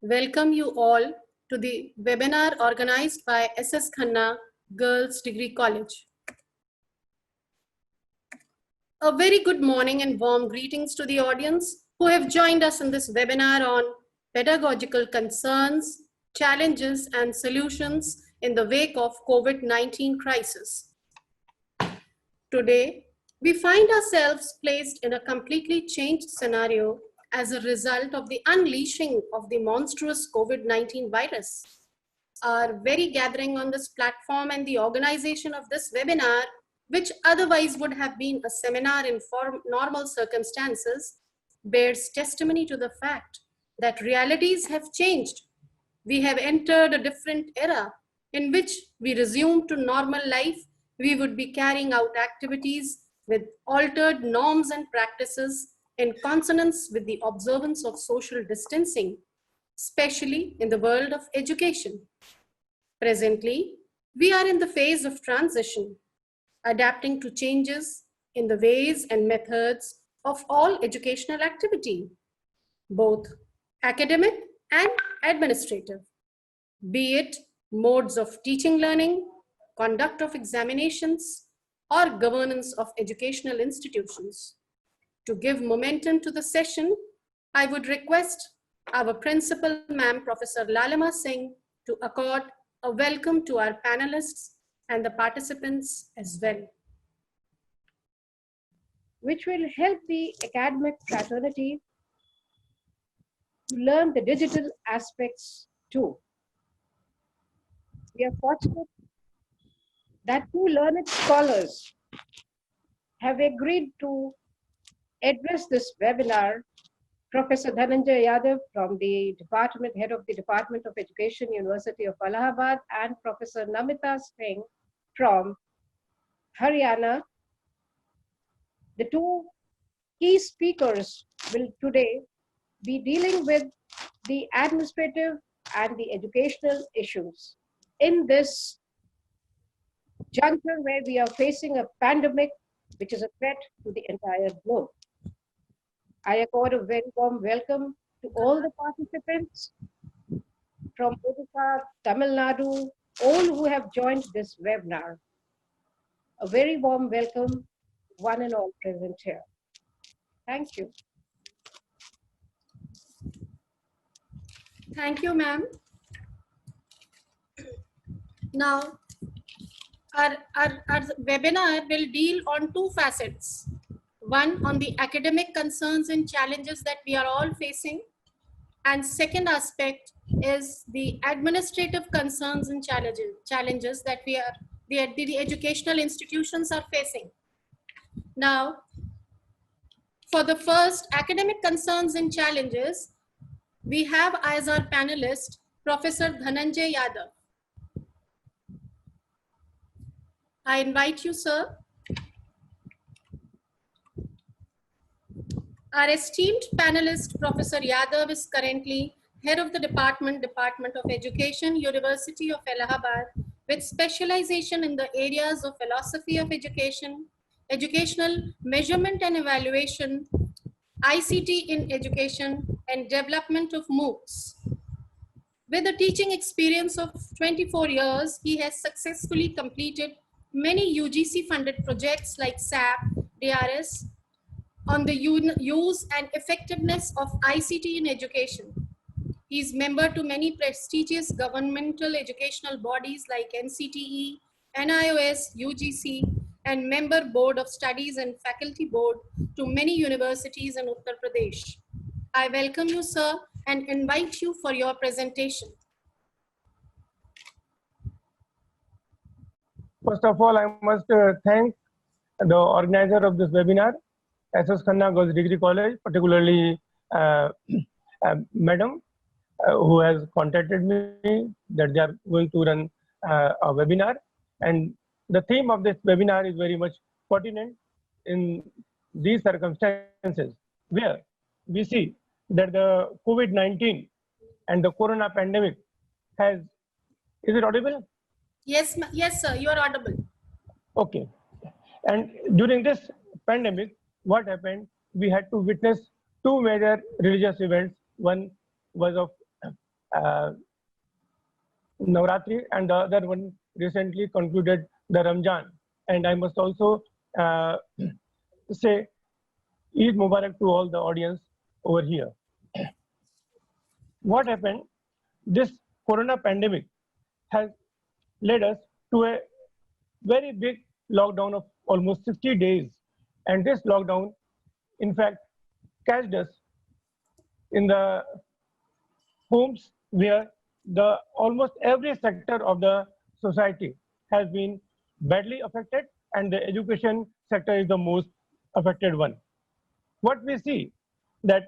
welcome you all to the webinar organized by SS Khanna Girls Degree College. A very good morning and warm greetings to the audience who have joined us in this webinar on pedagogical concerns, challenges and solutions in the wake of COVID-19 crisis. Today, we find ourselves placed in a completely changed scenario as a result of the unleashing of the monstrous COVID-19 virus. Our very gathering on this platform and the organization of this webinar, which otherwise would have been a seminar in normal circumstances, bears testimony to the fact that realities have changed. We have entered a different era in which we resume to normal life. We would be carrying out activities with altered norms and practices in consonance with the observance of social distancing, especially in the world of education. Presently, we are in the phase of transition, adapting to changes in the ways and methods of all educational activity, both academic and administrative, be it modes of teaching learning, conduct of examinations, or governance of educational institutions. To give momentum to the session, I would request our principal, Ma'am Professor Lalima Singh, to accord a welcome to our panelists and the participants as well. Which will help the academic fraternity to learn the digital aspects too. We are fortunate that two learned scholars have agreed to address this webinar. Professor Dhananjay Yadav from the department, head of the Department of Education, University of Allahabad, and Professor Namita Singh from Haryana. The two key speakers will today be dealing with the administrative and the educational issues in this juncture where we are facing a pandemic which is a threat to the entire globe. I accord a very warm welcome to all the participants from Odisha, Tamil Nadu, all who have joined this webinar. A very warm welcome, one and all present here. Thank you. Thank you, ma'am. Now, our webinar will deal on two facets. One on the academic concerns and challenges that we are all facing. And second aspect is the administrative concerns and challenges that the educational institutions are facing. Now, for the first, academic concerns and challenges, we have as our panelist, Professor Dhananjay Yadav. I invite you, sir. Our esteemed panelist, Professor Yadav, is currently head of the Department of Education, University of Allahabad, with specialization in the areas of philosophy of education, educational measurement and evaluation, ICT in education, and development of MOOCs. With a teaching experience of 24 years, he has successfully completed many UGC-funded projects like SAP, DRS, on the use and effectiveness of ICT in education. He is member to many prestigious governmental educational bodies like NCTE, NIOS, UGC, and member board of studies and faculty board to many universities in Uttar Pradesh. I welcome you, sir, and invite you for your presentation. First of all, I must thank the organizer of this webinar, SS Khanna Girls Degree College, particularly Madam, who has contacted me that they are going to run a webinar. And the theme of this webinar is very much pertinent in these circumstances where we see that the COVID-19 and the corona pandemic has, is it audible? Yes, yes, sir, you are audible. Okay. And during this pandemic, what happened? We had to witness two major religious events. One was of uh, Navratri, and the other one recently concluded the Ramjan. And I must also say Eid Mubarak to all the audience over here. What happened? This corona pandemic has led us to a very big lockdown of almost 60 days. And this lockdown, in fact, catched us in the homes where the almost every sector of the society has been badly affected, and the education sector is the most affected one. What we see that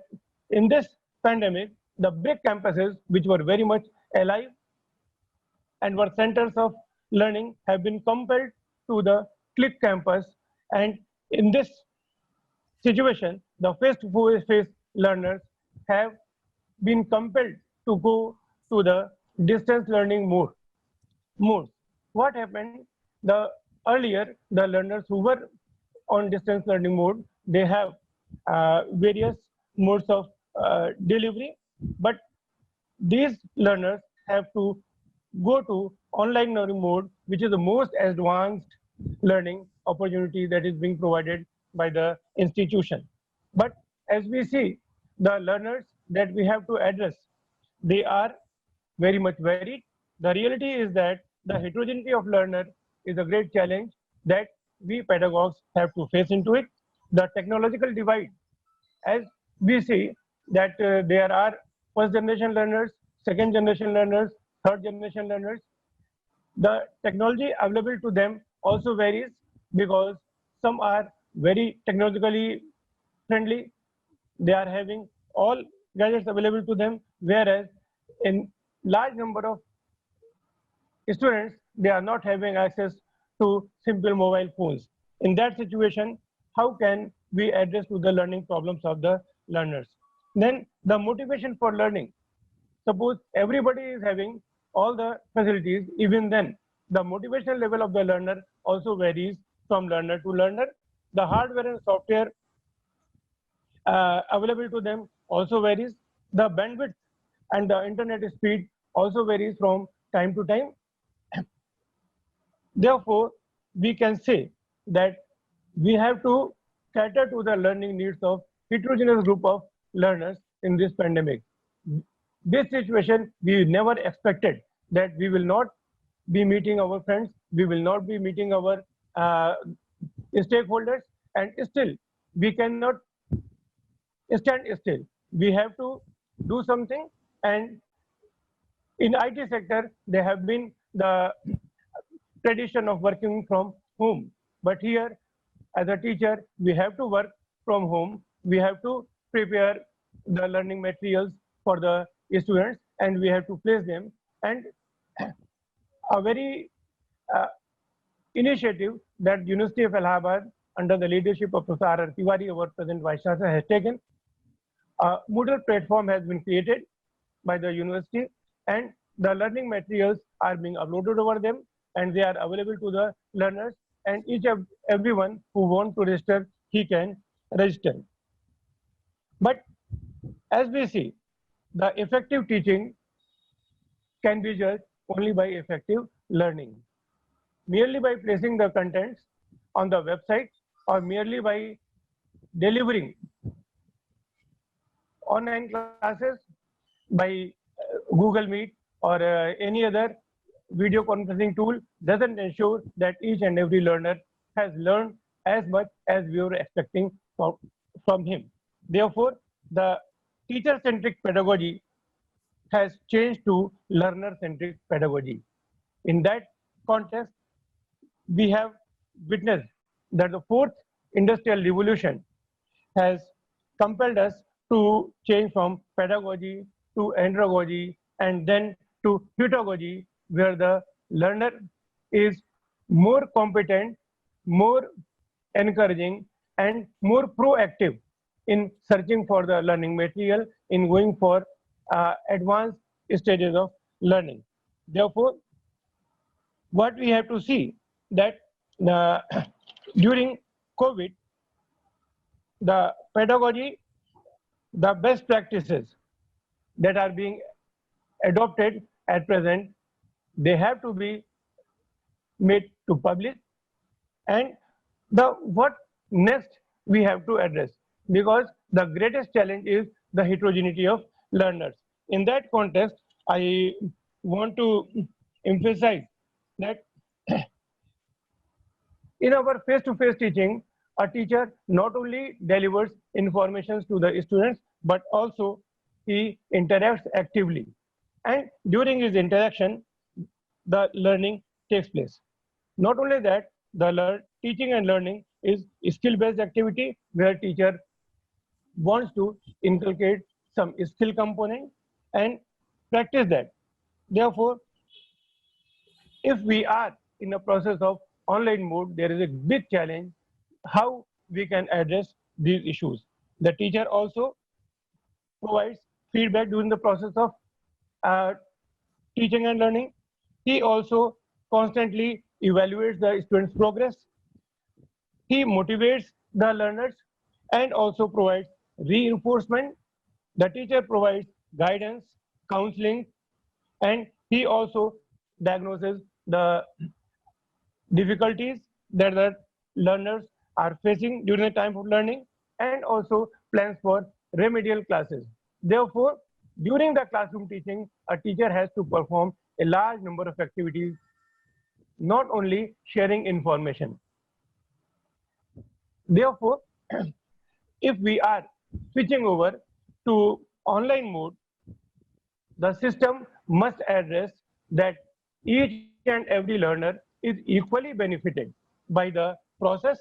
in this pandemic, the big campuses which were very much alive and were centers of learning have been compelled to the click campus, and in this situation, the face-to-face learners have been compelled to go to the distance learning mode. What happened? The earlier the learners who were on distance learning mode, they have various modes of delivery, but these learners have to go to online learning mode, which is the most advanced learning opportunity that is being provided by the institution. But as we see, the learners that we have to address, they are very much varied. The reality is that the heterogeneity of learner is a great challenge that we pedagogues have to face into it. The technological divide, as we see that there are first generation learners, second generation learners, third generation learners. The technology available to them also varies because some are very technologically friendly. They are having all gadgets available to them, whereas in large number of students, they are not having access to simple mobile phones. In that situation, how can we address to the learning problems of the learners? Then the motivation for learning. Suppose everybody is having all the facilities, even then the motivation level of the learner also varies from learner to learner. The hardware and software available to them also varies. The bandwidth and the internet speed also varies from time to time. Therefore, we can say that we have to cater to the learning needs of heterogeneous group of learners in this pandemic. This situation, we never expected that we will not be meeting our friends, we will not be meeting our stakeholders, and still we cannot stand still. We have to do something, and in IT sector, there have been the tradition of working from home. But here, as a teacher, we have to work from home. We have to prepare the learning materials for the students, and we have to place them. And a very initiative that University of Allahabad, under the leadership of Professor R. Tiwari, our present Vice Chancellor, has taken. A Moodle platform has been created by the university, and the learning materials are being uploaded over them, and they are available to the learners, and everyone who wants to register, he can register. But as we see, the effective teaching can be judged only by effective learning. Merely by placing the contents on the website or merely by delivering online classes by Google Meet or any other video conferencing tool doesn't ensure that each and every learner has learned as much as we were expecting from him. Therefore, the teacher-centric pedagogy has changed to learner-centric pedagogy. In that context, we have witnessed that the fourth industrial revolution has compelled us to change from pedagogy to andragogy and then to pedagogy, where the learner is more competent, more encouraging, and more proactive in searching for the learning material, in going for advanced stages of learning. Therefore, what we have to see that during COVID, the pedagogy, the best practices that are being adopted at present, they have to be made to public. And what next we have to address, because the greatest challenge is the heterogeneity of learners. In that context, I want to emphasize that in our face-to-face teaching, a teacher not only delivers information to the students, but also he interacts actively. And during his interaction, the learning takes place. Not only that, the teaching and learning is a skill-based activity where teacher wants to inculcate some skill component and practice that. Therefore, if we are in a process of online mode, there is a big challenge how we can address these issues. The teacher also provides feedback during the process of teaching and learning. He also constantly evaluates the students' progress. He motivates the learners and also provides reinforcement. The teacher provides guidance, counseling, and he also diagnoses the difficulties that the learners are facing during the time of learning and also plans for remedial classes. Therefore, during the classroom teaching, a teacher has to perform a large number of activities, not only sharing information. Therefore, if we are switching over to online mode, the system must address that each and every learner is equally benefited by the process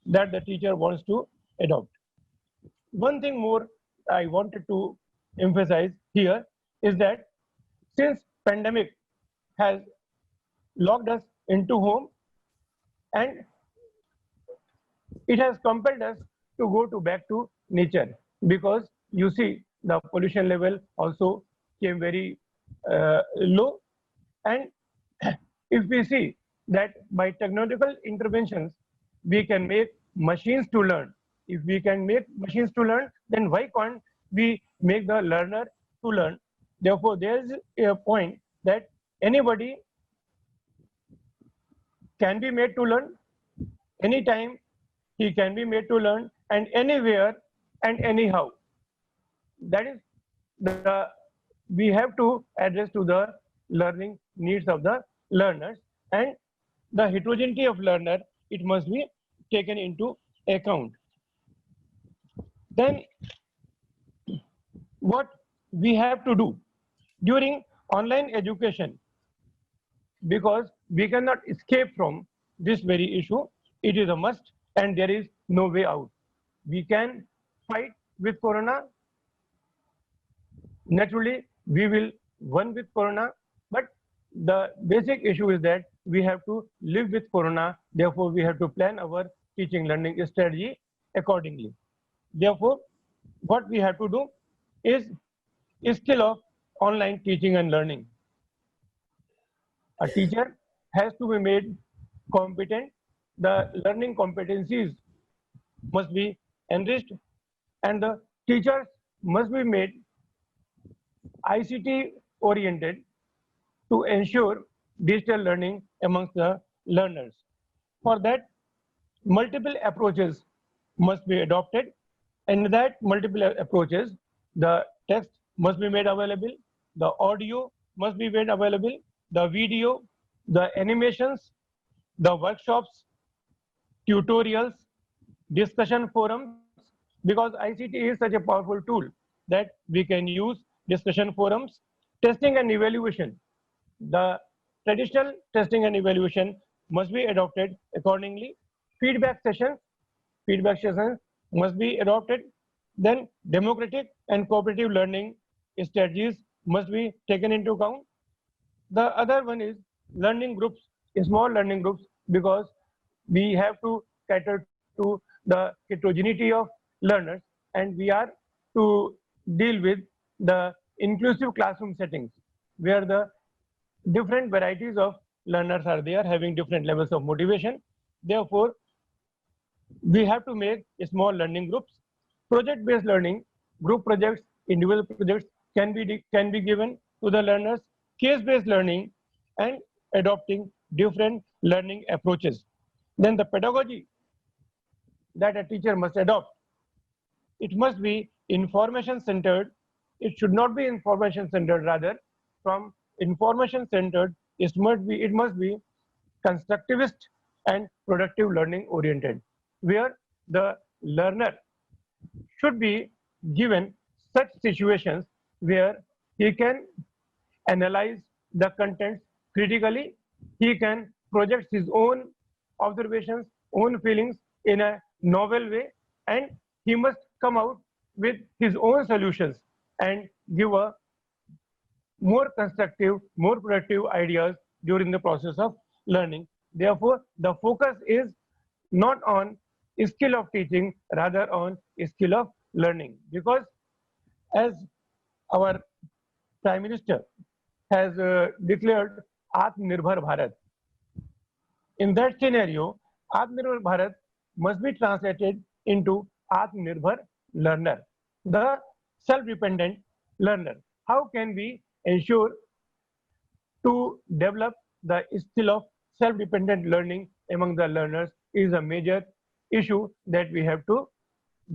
that the teacher wants to adopt. One thing more I wanted to emphasize here is that since pandemic has locked us into home and it has compelled us to go back to nature, because you see the pollution level also came very low. And if we see that by technological interventions we can make machines to learn, if we can make machines to learn, then why can't we make the learner to learn? Therefore, there is a point that anybody can be made to learn anytime. He can be made to learn, and anywhere and anyhow. That is the we have to address to the learning needs of the learners, and the heterogeneity of learner, it must be taken into account. Then what we have to do during online education, because we cannot escape from this very issue, it is a must and there is no way out. We can fight with corona. Naturally, we will win with corona, but the basic issue is that we have to live with corona. Therefore, we have to plan our teaching learning strategy accordingly. Therefore, what we have to do is skill of online teaching and learning. A teacher has to be made competent. The learning competencies must be enriched, and the teachers must be made ICT oriented to ensure digital learning amongst the learners. For that, multiple approaches must be adopted, and that multiple approaches, the text must be made available, the audio must be made available, the video, the animations, the workshops, tutorials, discussion forums, because ICT is such a powerful tool that we can use discussion forums, testing and evaluation. The traditional testing and evaluation must be adopted accordingly. Feedback sessions must be adopted. Then democratic and cooperative learning strategies must be taken into account. The other one is learning groups, small learning groups, because we have to cater to the heterogeneity of learners, and we are to deal with the inclusive classroom settings where the different varieties of learners are there having different levels of motivation. Therefore, we have to make small learning groups. Project-based learning, group projects, individual projects can be given to the learners, case-based learning, and adopting different learning approaches. Then the pedagogy that a teacher must adopt, it must be information-centered. It should not be information-centered, rather from information-centered, it must be constructivist and productive learning oriented, where the learner should be given such situations where he can analyze the contents critically, he can project his own observations, own feelings in a novel way, and he must come out with his own solutions and give a more constructive, more productive ideas during the process of learning. Therefore, the focus is not on skill of teaching, rather on skill of learning. Because as our Prime Minister has declared Atmanirbhar Bharat, in that scenario, Atmanirbhar Bharat must be translated into Atmanirbhar learner, the self-dependent learner. How can we ensure to develop the skill of self-dependent learning among the learners is a major issue that we have to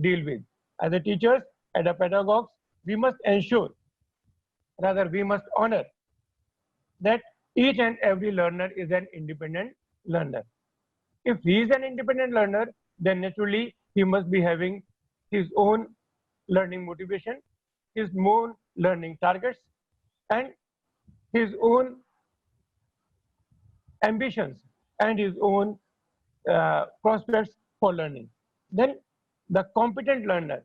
deal with. As a teachers and a pedagogues, we must ensure, rather we must honor that each and every learner is an independent learner. If he is an independent learner, then naturally he must be having his own learning motivation, his own learning targets, and his own ambitions and his own prospects for learning. Then the competent learner,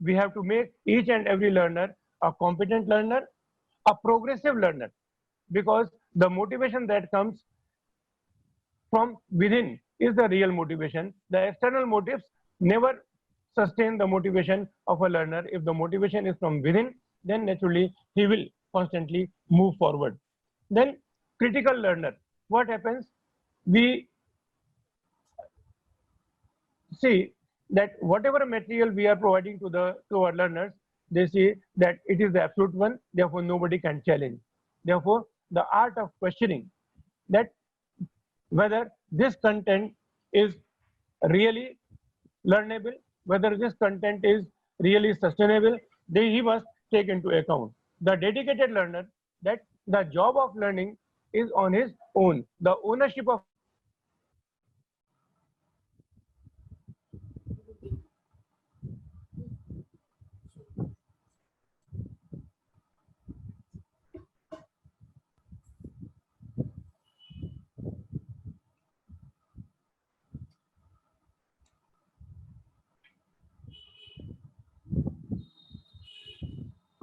we have to make each and every learner a competent learner, a progressive learner, because the motivation that comes from within is the real motivation. The external motives never sustain the motivation of a learner. If the motivation is from within, then naturally he will constantly move forward. Then critical learner, what happens? We see that whatever material we are providing to our learners, they see that it is the absolute one, therefore nobody can challenge. Therefore, the art of questioning that whether this content is really learnable, whether this content is really sustainable, he must take into account. The dedicated learner, that the job of learning is on his own. The ownership of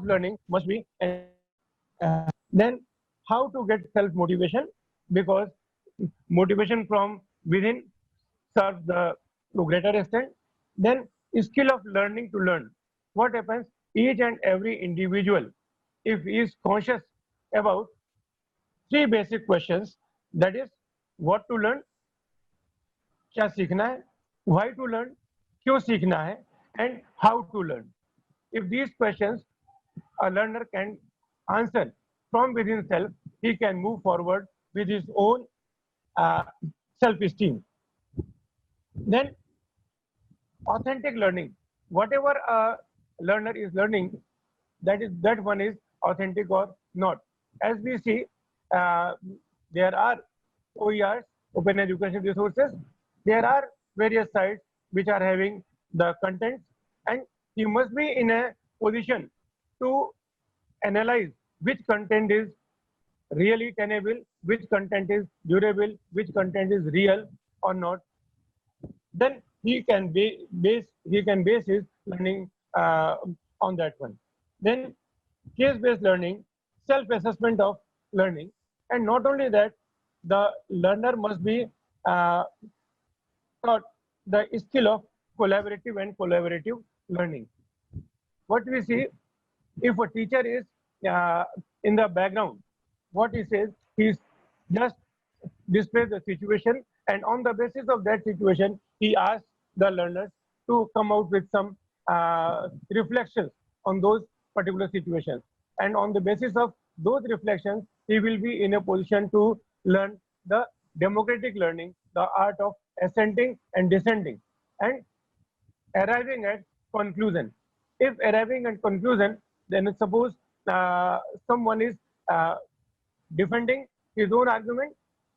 learning must be then how to get self-motivation, because motivation from within serves the to greater extent. Then skill of learning to learn. What happens? Each and every individual, if he is conscious about three basic questions, that is what to learn, क्या सीखना है, why to learn, क्यों सीखना है, and how to learn. If these questions a learner can answer from within self, he can move forward with his own self-esteem. Then authentic learning. Whatever a learner is learning, that one is authentic or not. As we see, there are OERs, open education resources. There are various sites which are having the contents, and you must be in a position to analyze which content is really tenable, which content is durable, which content is real or not. Then he can base his learning on that one. Then case-based learning, self-assessment of learning, and not only that, the learner must be taught the skill of collaborative learning. What we see, if a teacher is in the background, what he says, he just displays the situation, and on the basis of that situation, he asks the learners to come out with some reflections on those particular situations. And on the basis of those reflections, he will be in a position to learn the democratic learning, the art of ascending and descending, and arriving at conclusion. If arriving at conclusion, then suppose someone is uh, defending his own argument,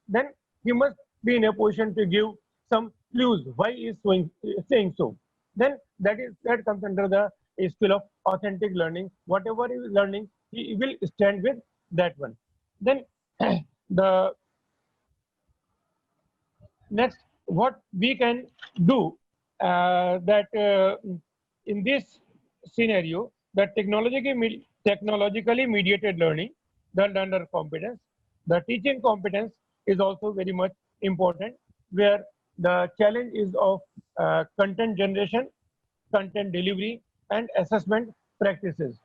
then he must be in a position to give some clues why he is saying so. Then that comes under the skill of authentic learning. Whatever he is learning, he will stand with that one. Then the next, what we can do that in this scenario, the technologically mediated learning, the learner competence, the teaching competence is also very much important, where the challenge is of content generation, content delivery, and assessment practices.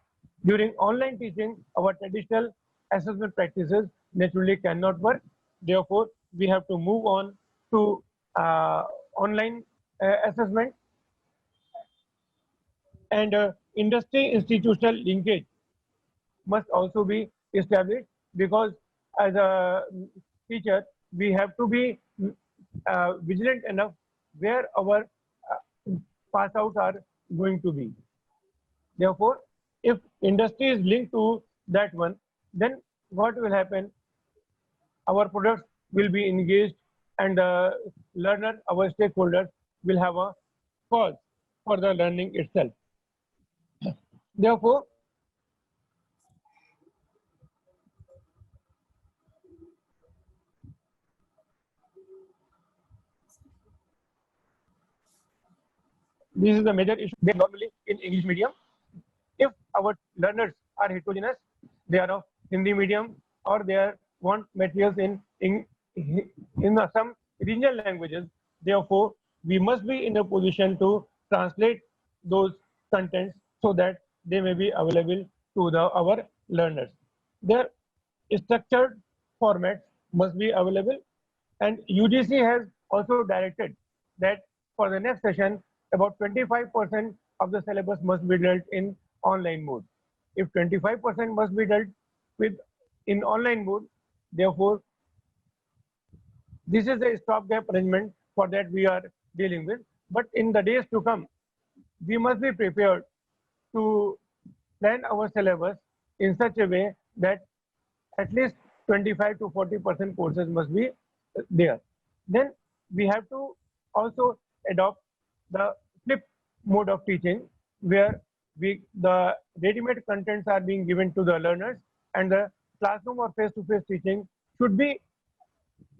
During online teaching, our traditional assessment practices naturally cannot work. Therefore, we have to move on to online assessment, and industry institutional linkage must also be established, because as a teacher, we have to be vigilant enough where our pass outs are going to be. Therefore, if industry is linked to that one, then what will happen? Our products will be engaged, and the learner, our stakeholders, will have a cause for the learning itself. Therefore, this is a major issue normally in English medium. If our learners are heterogeneous, they are of Hindi medium, or they want materials in some regional languages. Therefore, we must be in a position to translate those contents so that they may be available to our learners. Their structured formats must be available, and UGC has also directed that for the next session, about 25% of the syllabus must be dealt in online mode. If 25% must be dealt with in online mode, therefore, this is a stopgap arrangement for that we are dealing with. But in the days to come, we must be prepared to plan our syllabus in such a way that at least 25 to 40% courses must be there. Then we have to also adopt the flip mode of teaching, where the ready-made contents are being given to the learners, and the classroom or face-to-face teaching should be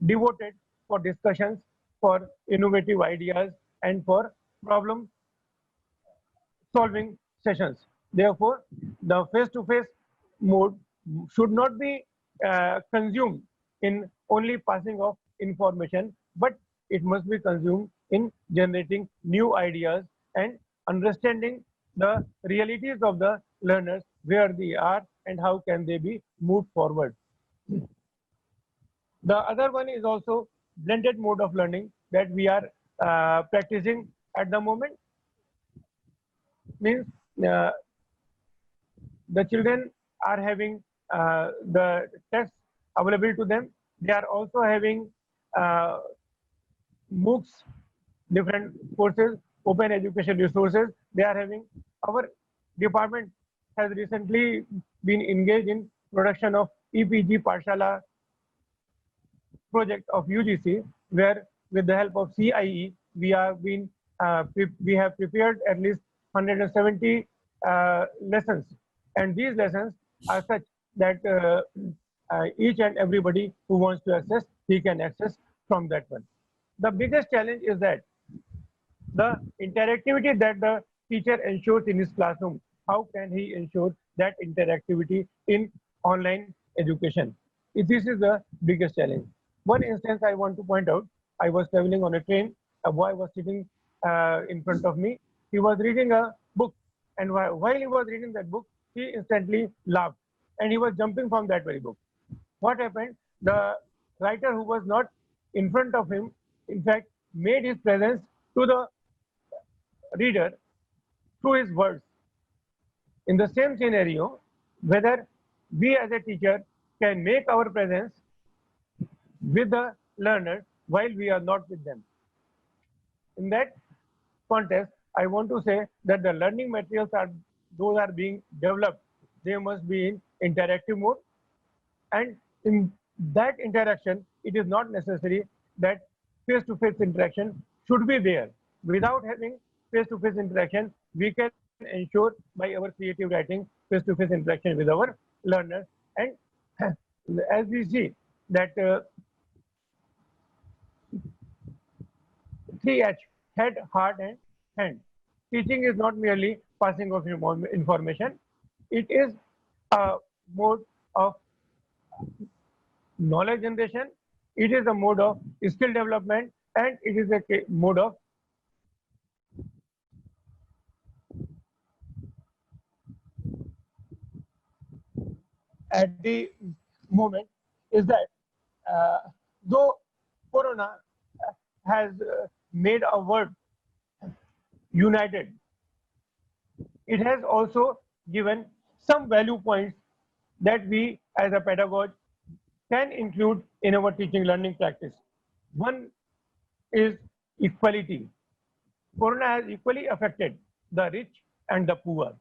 devoted for discussions, for innovative ideas, and for problem solving sessions. Therefore, the face-to-face mode should not be consumed in only passing of information, but it must be consumed in generating new ideas and understanding the realities of the learners, where they are and how can they be moved forward. The other one is also blended mode of learning that we are practicing at the moment. Means the children are having the tests available to them. They are also having MOOCs, different courses, open education resources. They are having. Our department has recently been engaged in production of EPG Pathshala project of UGC, where with the help of CIE, we have prepared at least 170 lessons, and these lessons are such that each and everybody who wants to access, he can access from that one. The biggest challenge is that the interactivity that the teacher ensures in his classroom, how can he ensure that interactivity in online education? This is the biggest challenge. One instance I want to point out, I was traveling on a train, a boy was sitting in front of me. He was reading a book, and while he was reading that book, he instantly laughed, and he was jumping from that very book. What happened? The writer who was not in front of him, in fact, made his presence to the reader through his words. in the same scenario, whether we as a teacher can make our presence with the learners while we are not with them. In that context, I want to say that the learning materials those are being developed. They must be in interactive mode, and in that interaction, it is not necessary that face-to-face interaction should be there. Without having face-to-face interaction, we can ensure by our creative writing face-to-face interaction with our learners. And as we see that 3H, head, heart, and hand. Teaching is not merely passing of information. It is a mode of knowledge generation. It is a mode of skill development, and it is a mode of at the moment is that though Corona has made a world united, it has also given some value points that we as a pedagogue can include in our teaching learning practice. One is equality. Corona has equally affected the rich and the poor,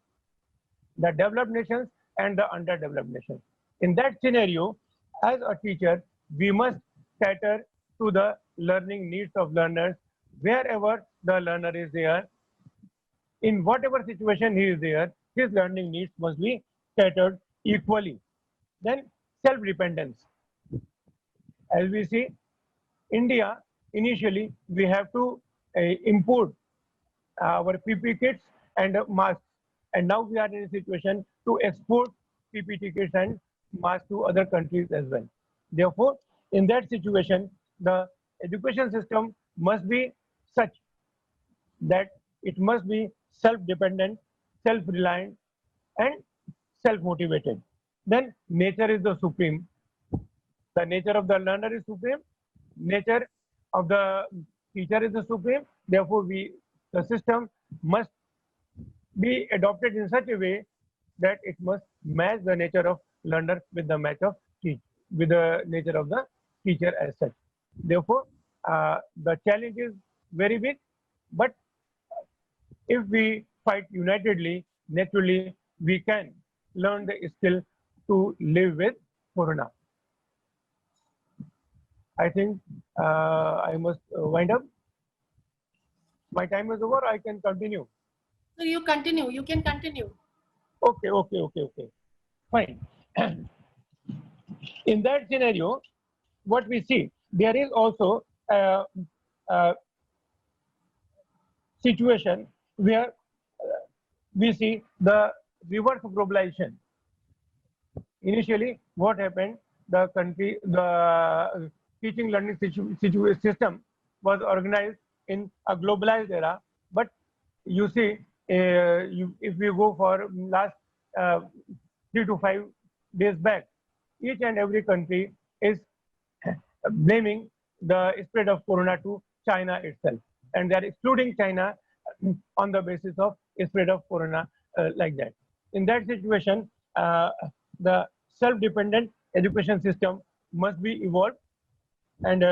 the developed nations and the underdeveloped nations. In that scenario, as a teacher, we must cater to the learning needs of learners wherever the learner is there. In whatever situation he is there, his learning needs must be catered equally. Then self-dependence. As we see, India, initially, we have to import our PP kits and masks. And now we are in a situation to export PPT kits and masks to other countries as well. Therefore, in that situation, the education system must be such that it must be self-dependent, self-reliant, and self-motivated. Then nature is the supreme. The nature of the learner is supreme. Nature of the teacher is the supreme. Therefore, the system must be adopted in such a way that it must match the nature of learner with the with the nature of the teacher as such. Therefore, the challenge is very big, but if we fight unitedly, naturally, we can learn the skill to live with Corona. I think I must wind up. My time is over. I can continue. So you continue. You can continue. Okay. Fine. In that scenario, what we see, there is also a situation where we see the reverse globalization. Initially, what happened? The teaching learning system was organized in a globalized era. But you see, if we go for last 3 to 5 days back, each and every country is blaming the spread of Corona to China itself, and they are excluding China on the basis of spread of Corona like that. In that situation, the self-dependent education system must be evolved, and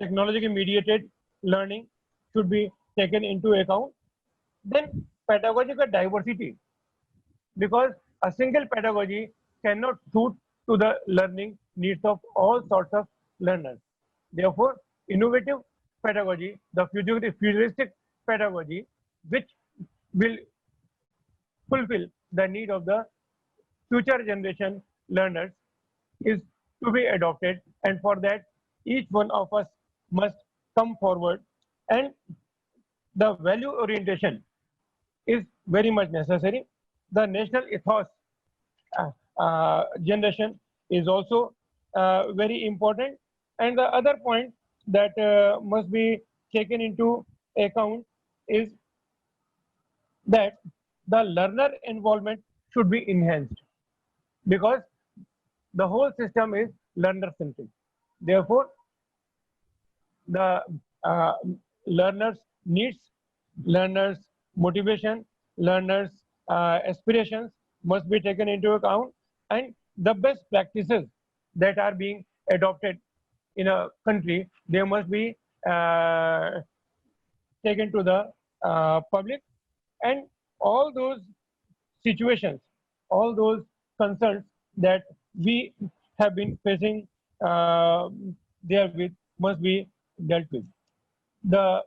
technology mediated learning should be taken into account. Then pedagogical diversity, because a single pedagogy cannot suit to the learning needs of all sorts of learners. Therefore, innovative pedagogy, the futuristic pedagogy, which will fulfill the need of the future generation learners, is to be adopted. And for that, each one of us must come forward, and the value orientation is very much necessary. The national ethos generation is also very important. And the other point that must be taken into account is that the learner involvement should be enhanced, because the whole system is learner centric. Therefore, the learners needs, learners motivation, learners aspirations must be taken into account, and the best practices that are being adopted in a country, they must be taken to the public, and all those situations, all those concerns that we have been facing therewith must be dealt with. The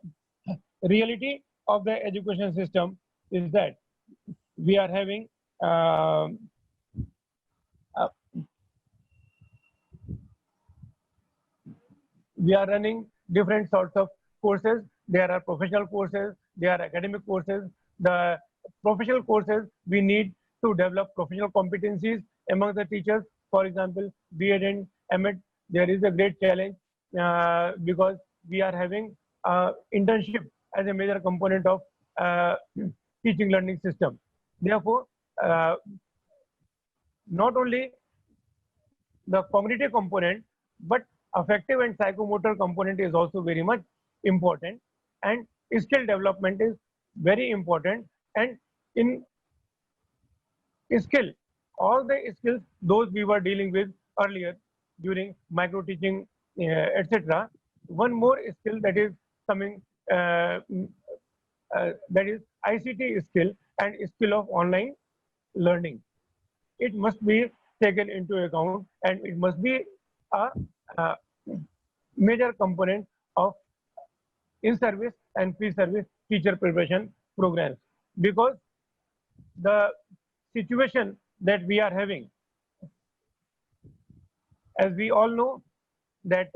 reality of the education system is that we are having uh, we are running different sorts of courses. There are professional courses, there are academic courses. The professional courses, we need to develop professional competencies among the teachers. For example, B.Ed and M.Ed, there is a great challenge because we are having internship as a major component of teaching learning system. Therefore, not only the cognitive component, but affective and psychomotor component is also very much important, and skill development is very important. And in skill, all the skills those we were dealing with earlier during micro teaching, etc. One more skill that is coming, that is ICT skill and skill of online learning. It must be taken into account, and it must be a major component of in-service and pre-service teacher preparation programs, because the situation that we are having, as we all know, that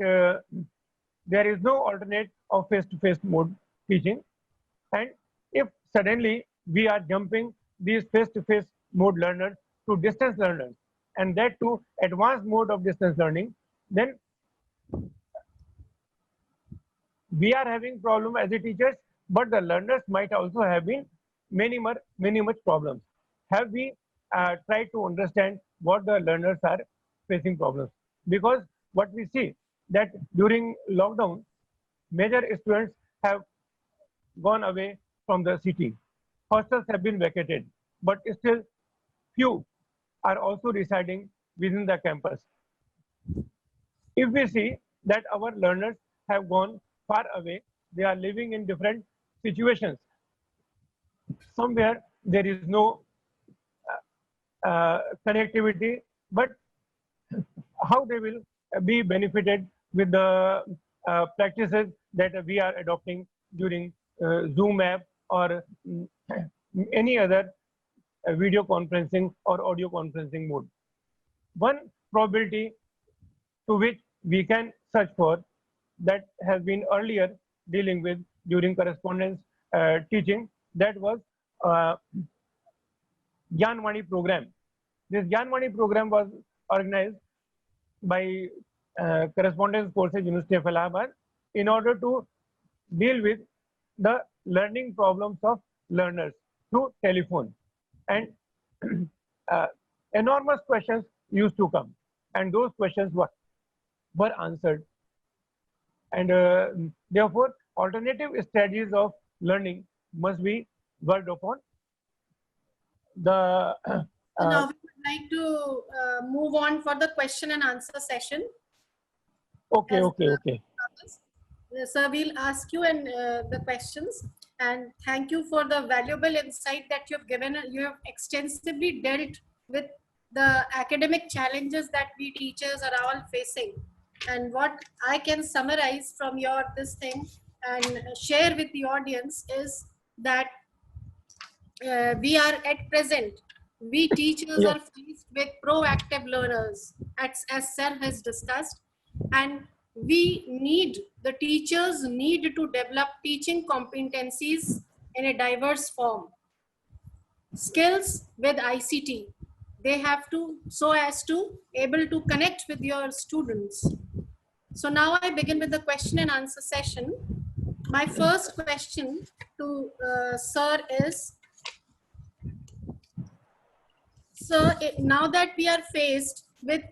there is no alternate of face-to-face mode teaching, and if suddenly we are jumping these face-to-face mode learners to distance learners, and that to advanced mode of distance learning, then we are having problem as a teachers, but the learners might also have been many much problems. Have we tried to understand what the learners are facing problems? Because what we see that during lockdown, major students have gone away from the city. Hostels have been vacated, but still few are also residing within the campus. If we see that our learners have gone far away, they are living in different situations. Somewhere there is no connectivity, but how they will be benefited with the practices that we are adopting during Zoom app or any other video conferencing or audio conferencing mode. One probability to which we can search for, that has been earlier dealing with during correspondence teaching, that was Gyanvani program. This Gyanvani program was organized by Correspondence Courses University of Allahabad in order to deal with the learning problems of learners through telephone. And enormous questions used to come, and those questions were answered. And therefore, alternative strategies of learning must be worked upon. The So now we would like to move on for the question and answer session. okay. So we'll ask you and the questions, and thank you for the valuable insight that you've given. You have extensively dealt with the academic challenges that we teachers are all facing. And what I can summarize from your this thing and share with the audience is that we are at present, we teachers Yes. are faced with proactive learners, as Sir has discussed, and the teachers need to develop teaching competencies in a diverse form. Skills with ICT, they have to, so as to able to connect with your students. So now I begin with the question and answer session. My first question to Sir is, Sir, now that we are faced with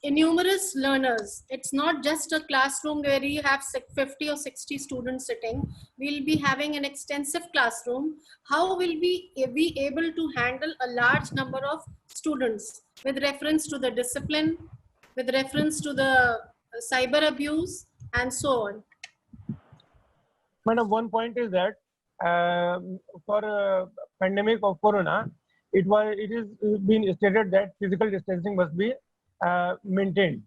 numerous learners. It's not just a classroom where you have 50 or 60 students sitting. We'll be having an extensive classroom. How will we be able to handle a large number of students with reference to the discipline, with reference to the cyber abuse, and so on? Madam, one point is that for pandemic of corona, it is been stated that physical distancing must be maintained,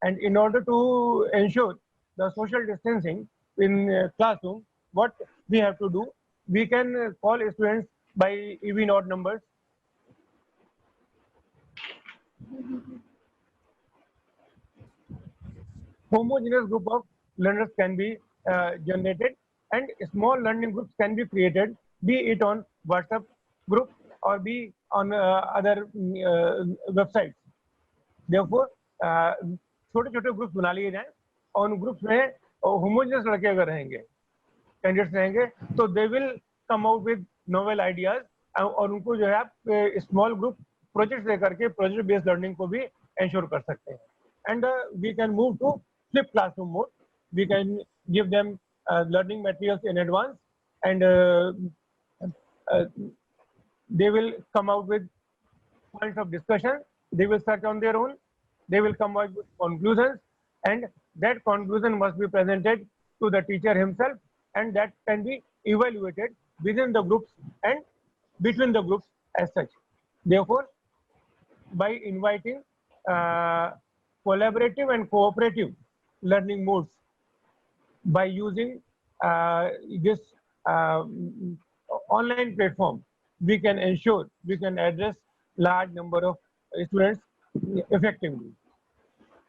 and in order to ensure the social distancing in classroom, what we have to do, we can call students by even odd numbers. Homogeneous group of learners can be generated, and small learning groups can be created, be it on WhatsApp group or be on other websites. Therefore, छोटे छोटे groups बना लिए जाएं और उन groups में homogeneous लड़के अगर रहेंगे, कैंडिडेट्स रहेंगे, तो they will come out with novel ideas, और उनको जो है आप स्मॉल ग्रुप प्रोजेक्ट लेकर के प्रोजेक्ट बेस्ड लर्निंग को भी इंश्योर कर सकते हैं. And we can move to flip classroom mode. We can give them learning materials in advance, and they will come out with points of discussion. They will search on their own. They will come out with conclusions, and that conclusion must be presented to the teacher himself, and that can be evaluated within the groups and between the groups as such. Therefore, by inviting collaborative and cooperative learning modes, by using this online platform, we can ensure we can address large number of students effectively.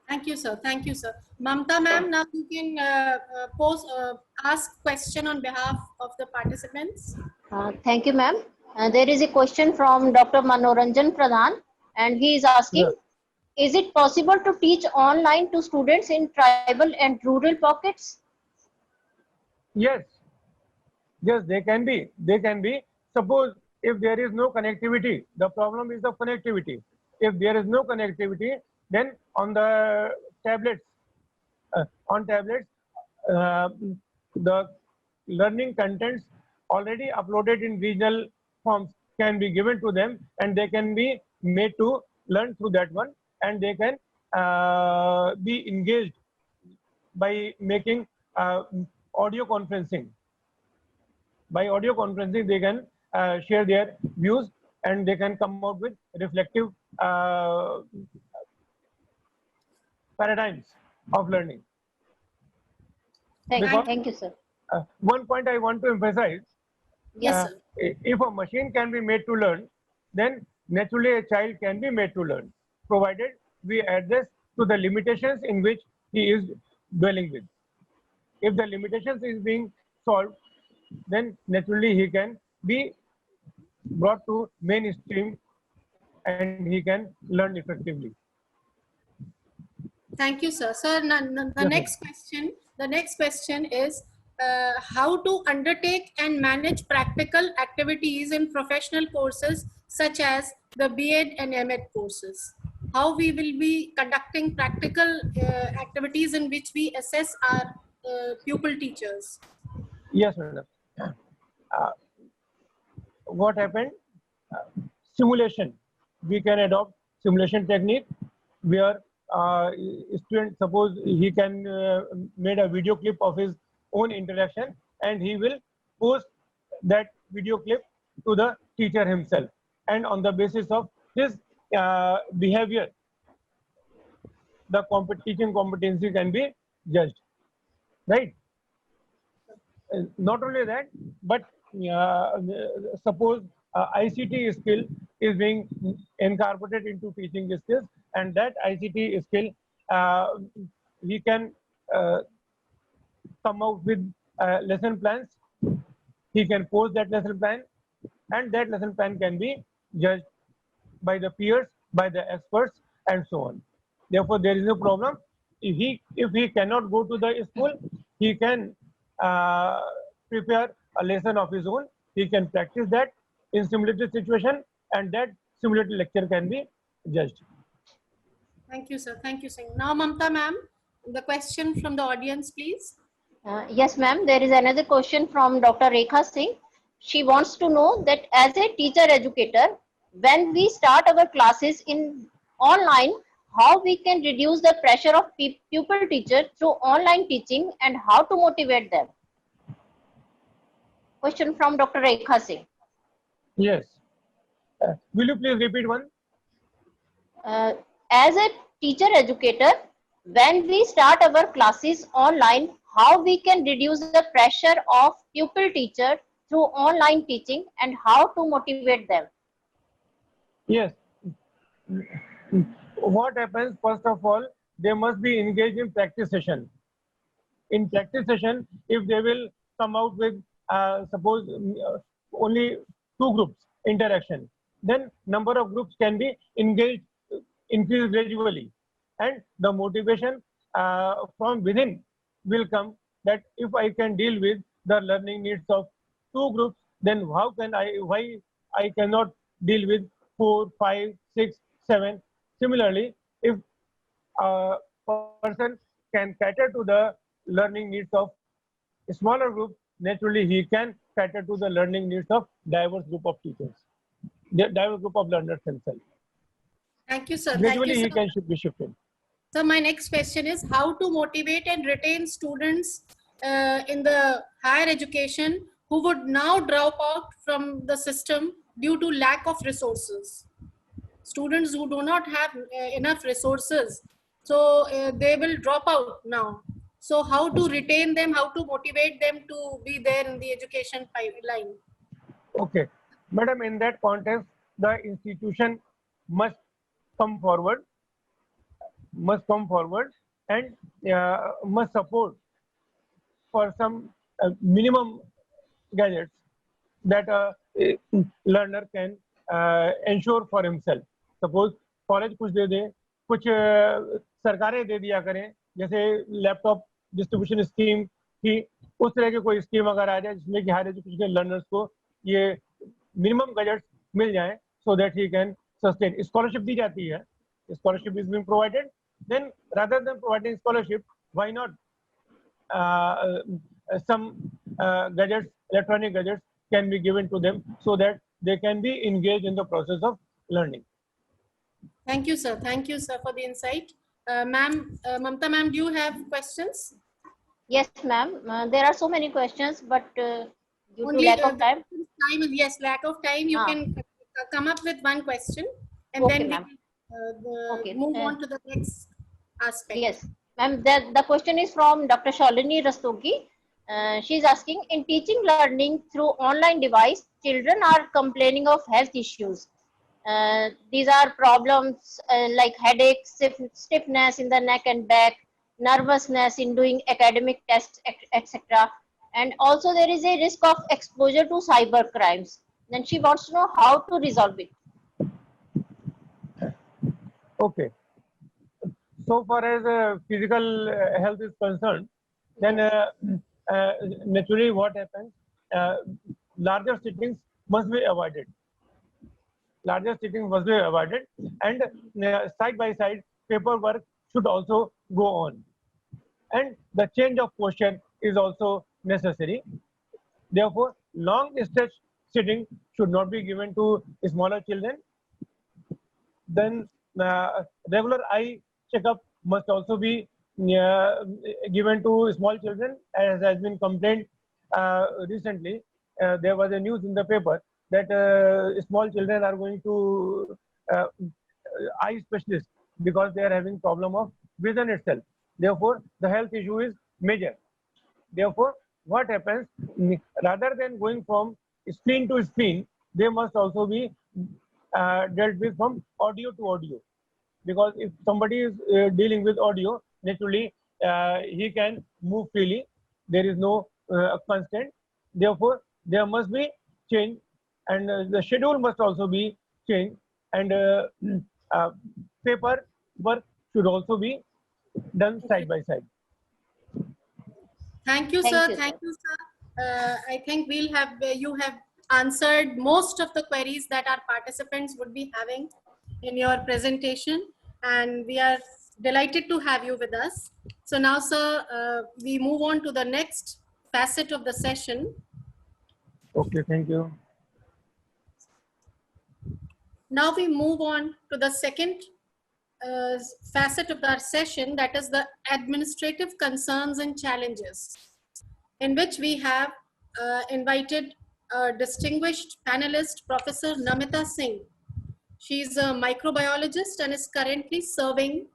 Thank you, sir. Thank you, sir. Mamta ma'am, now you can ask question on behalf of the participants. Thank you, ma'am. There is a question from Dr. Manoranjan Pradhan, and he is asking, Yes. Is it possible to teach online to students in tribal and rural pockets? Yes, yes, they can be. They can be. Suppose if there is no connectivity, the problem is the connectivity. If there is no connectivity, then on the tablets, the learning contents already uploaded in regional forms can be given to them, and they can be made to learn through that one, and they can be engaged by making audio conferencing. By audio conferencing, they can share their views, and they can come out with reflective paradigms of learning. Thank you, sir. One point I want to emphasize, Yes, sir. if a machine can be made to learn, then naturally a child can be made to learn, provided we address to the limitations in which he is dwelling with. If the limitations is being solved, then naturally he can be brought to mainstream and he can learn effectively. Thank you, sir. Sir, the next question is how to undertake and manage practical activities in professional courses such as the B.Ed and M.Ed courses. How we will be conducting practical activities in which we assess our pupil teachers. Yes, madam. What happened? Simulation. We can adopt simulation technique where student, suppose he can made a video clip of his own interaction, and he will post that video clip to the teacher himself, and on the basis of his behavior, the teaching competency can be judged, right? Not only that, but suppose ICT skill is being incorporated into teaching skills, and that ICT skill he can come out with lesson plans. He can post that lesson plan, and that lesson plan can be judged by the peers, by the experts, and so on. Therefore, there is no problem. If he cannot go to the school, he can prepare a lesson of his own. He can practice that in simulated situation, and that simulated lecture can be judged. Thank you, sir. Thank you, sir. Now, Mamta ma'am, the question from the audience, please. Yes, ma'am. There is another question from Dr. Rekha Singh. She wants to know that as a teacher educator, when we start our classes in online, how we can reduce the pressure of pupil teacher through online teaching and how to motivate them. Question from Dr. Rekha Singh. Yes. Will you please repeat one? As a teacher educator, when we start our classes online, how we can reduce the pressure of pupil teacher through online teaching and how to motivate them. Yes. What happens, first of all, they must be engaged in practice session. In practice session, if they will come out with, suppose only 2 groups interaction, then number of groups can be engaged, increased gradually. And the motivation from within will come that if I can deal with the learning needs of 2 groups, then why I cannot deal with 4, 5, 6, 7. Similarly, if a person can cater to the learning needs of a smaller group, naturally he can cater to the learning needs of diverse group of teachers, the diverse group of learners themselves. Thank you, sir. Thank Gradually you, he sir. can be shifted. So my next question is how to motivate and retain students in the higher education who would now drop out from the system due to lack of resources. Students who do not have enough resources, so they will drop out now. So how to retain them, how to motivate them to be there in the education pipeline? Okay, madam, in that context, the institution must come forward, and must support for some minimum gadgets that a learner can ensure for himself. Suppose college कुछ दे दे, कुछ सरकारें दे दिया करें, जैसे laptop distribution scheme की, उस तरह की कोई स्कीम अगर आ जाए जिसमें कि हायर एजुकेशन लर्नर्स को ये मिनिमम गैजेट्स मिल जाए, so that he can sustain. Scholarship दी जाती है, scholarship is being provided, then rather than providing scholarship, why not some gadgets, electronic gadgets can be given to them so that they can be engaged in the process of learning. Thank you, sir. Thank you, sir, for the insight. Ma'am, Mamta ma'am, do you have questions? Yes, ma'am. There are so many questions, but due to lack of time. Yes, lack of time. You can come up with one question, and Okay, then ma'am. we move on to the next aspect. Yes, ma'am. The question is from Dr. Shalini Rastogi. She's asking, in teaching learning through online device, children are complaining of health issues. These are problems like headaches, stiffness in the neck and back, nervousness in doing academic tests, etc. And also there is a risk of exposure to cyber crimes. Then she wants to know how to resolve it. Okay. So far as physical health is concerned, then naturally what happens, larger sittings must be avoided. Larger sittings must be avoided, and side by side paperwork should also go on. And the change of posture is also necessary. Therefore, long stretch sitting should not be given to smaller children. Then regular eye checkup must also be given to small children, as has been complained recently. There was a news in the paper that small children are going to eye specialist because they are having problem of vision itself. Therefore, the health issue is major. Therefore, what happens, rather than going from screen to screen, they must also be dealt with from audio to audio. Because if somebody is dealing with audio, naturally he can move freely. There is no constraint. Therefore, there must be change, and the schedule must also be changed, and paper work should also be done side by side. Thank you, sir. Thank you, sir. I think we'll have you have answered most of the queries that our participants would be having in your presentation. and we are delighted to have you with us. So now, sir, we move on to the next facet of the session. Okay, thank you. Now we move on to the second facet of our session, that is the administrative concerns and challenges, in which we have invited a distinguished panelist, Professor Namita Singh. She is a microbiologist and is currently serving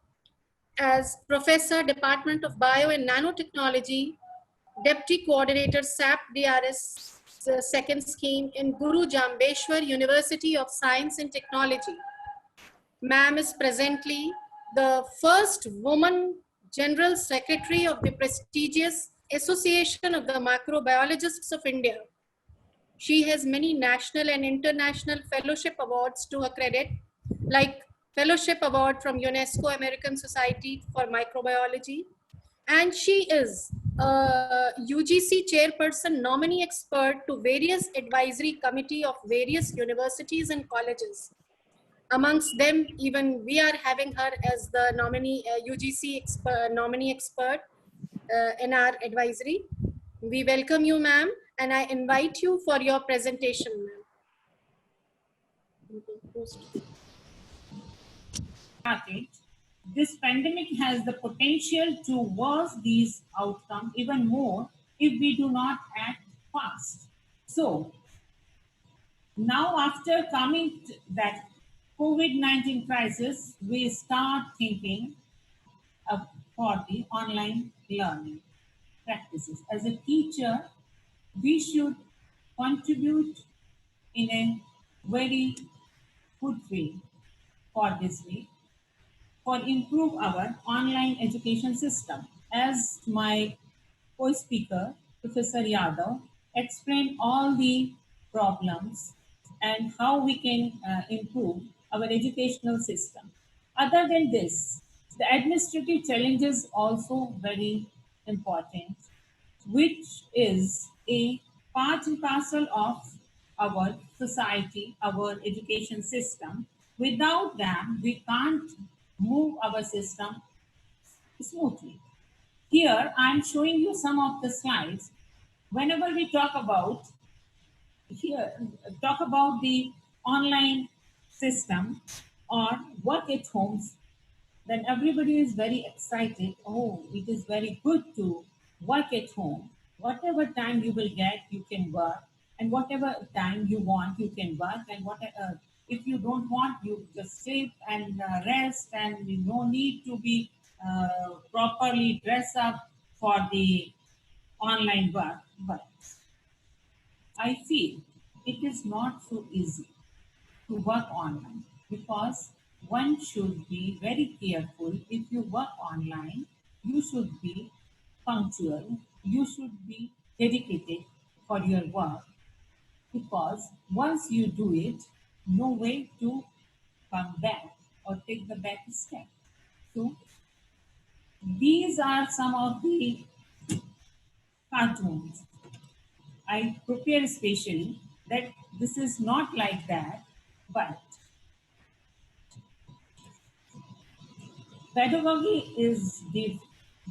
as Professor, Department of Bio and Nanotechnology, Deputy Coordinator, SAP DRS second scheme in Guru Jambeshwar University of Science and Technology. Ma'am is presently the first woman General Secretary of the prestigious Association of the Microbiologists of India. She has many national and international fellowship awards to her credit, like Fellowship Award from UNESCO American Society for Microbiology, and she is a UGC chairperson nominee expert to various advisory committee of various universities and colleges. Amongst them, even we are having her as the nominee UGC nominee expert in our advisory. We welcome you, ma'am, and I invite you for your presentation, ma'am. This pandemic has the potential to worsen these outcomes even more if we do not act fast. So, now after coming to that COVID-19 crisis, we start thinking of for the online learning practices. As a teacher, we should contribute in a very good way for this week for improve our online education system. As my co-speaker, Professor Yadav, explained all the problems and how we can improve our educational system. Other than this, the administrative challenges also very important, which is a part and parcel of our society, our education system. Without them, we can't move our system smoothly. Here, I'm showing you some of the slides. Whenever we talk about the online system or work at homes, then everybody is very excited. Oh, it is very good to work at home. Whatever time you will get, you can work, and whatever time you want, you can work. And whatever, if you don't want, you just sleep and rest, and no need to be properly dressed up for the online work. But I feel it is not so easy to work online because one should be very careful. If you work online, you should be punctual, you should be dedicated for your work, because once you do it, no way to come back or take the back step. So these are some of the cartoons I prepare specially, that this is not like that, but pedagogy is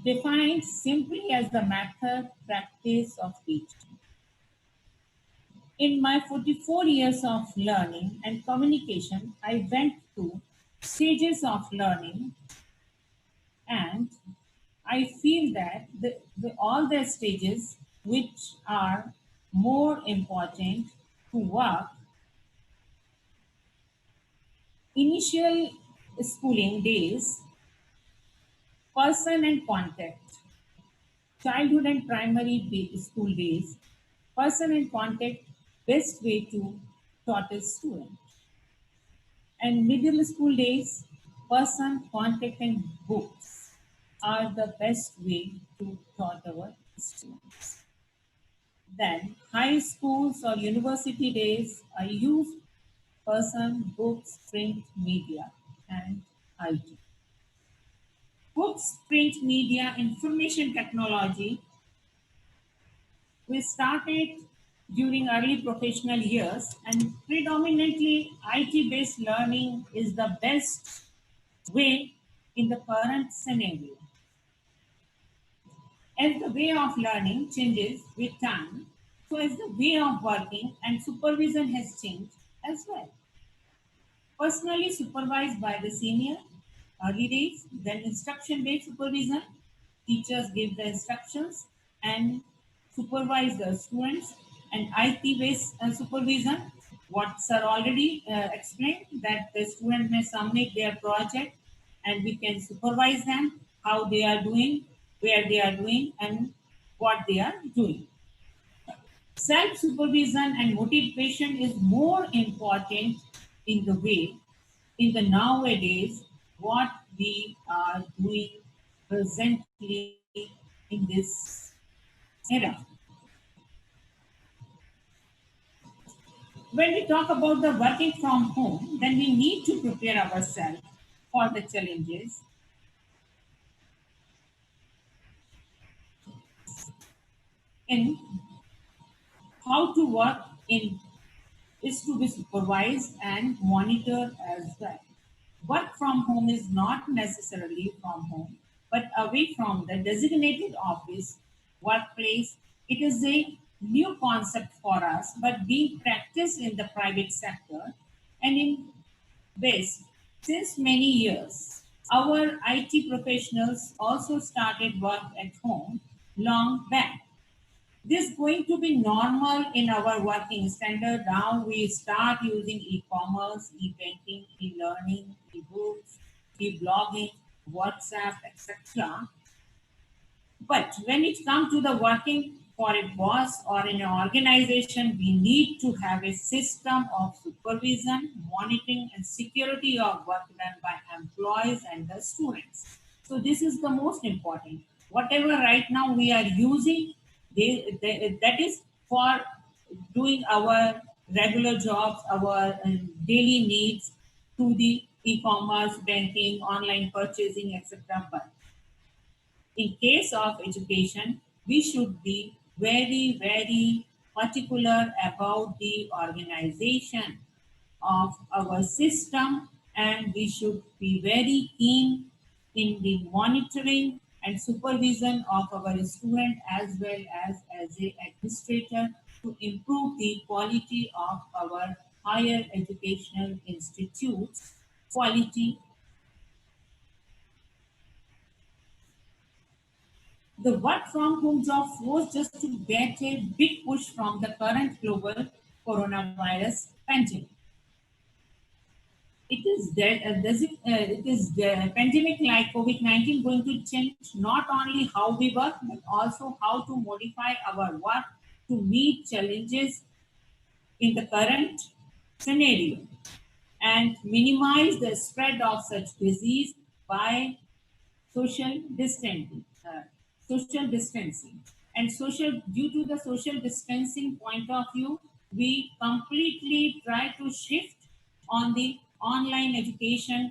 defined simply as the method, practice of teaching. In my 44 years of learning and communication, I went through stages of learning, and I feel that all the stages which are more important to work, initial schooling days, person and contact, childhood and primary school days, person and contact, best way to taught a student. And middle school days, person, contact, and books are the best way to taught our students. Then high schools or university days, I use person, books, print, media, and IT. Books, print, media, information technology. We started during early professional years, and predominantly IT-based learning is the best way in the current scenario. As the way of learning changes with time, so as the way of working and supervision has changed as well. Personally supervised by the senior, early days, then instruction-based supervision. Teachers give the instructions and supervise the students, and IT-based supervision. What sir already explained, that the student may submit their project and we can supervise them, how they are doing, where they are doing, and what they are doing. Self-supervision and motivation is more important in the way, in the nowadays, what we are doing presently in this era. When we talk about the working from home, then we need to prepare ourselves for the challenges in how to work in is to be supervised and monitored as well. Work from home is not necessarily from home, but away from the designated office, workplace. It is a new concept for us, but being practiced in the private sector and in West since many years. Our IT professionals also started work at home long back. This is going to be normal in our working standard. Now we start using e-commerce, e-banking, e-learning, e-books, e-blogging, WhatsApp, etc. But when it comes to the working for a boss or in an organization, we need to have a system of supervision, monitoring, and security of work done by employees and the students. So this is the most important. Whatever right now we are using, that is for doing our regular jobs, our daily needs to the e-commerce, banking, online purchasing, etc. But in case of education, we should be very, very particular about the organization of our system, and we should be very keen in the monitoring and supervision of our student as well as a administrator to improve the quality of our higher educational institutes quality. The work from home job was just to get a big push from the current global coronavirus pandemic. It is the pandemic like COVID-19 going to change not only how we work but also how to modify our work to meet challenges in the current scenario and minimize the spread of such disease by social distancing, and social due to the social distancing point of view, we completely try to shift on the online education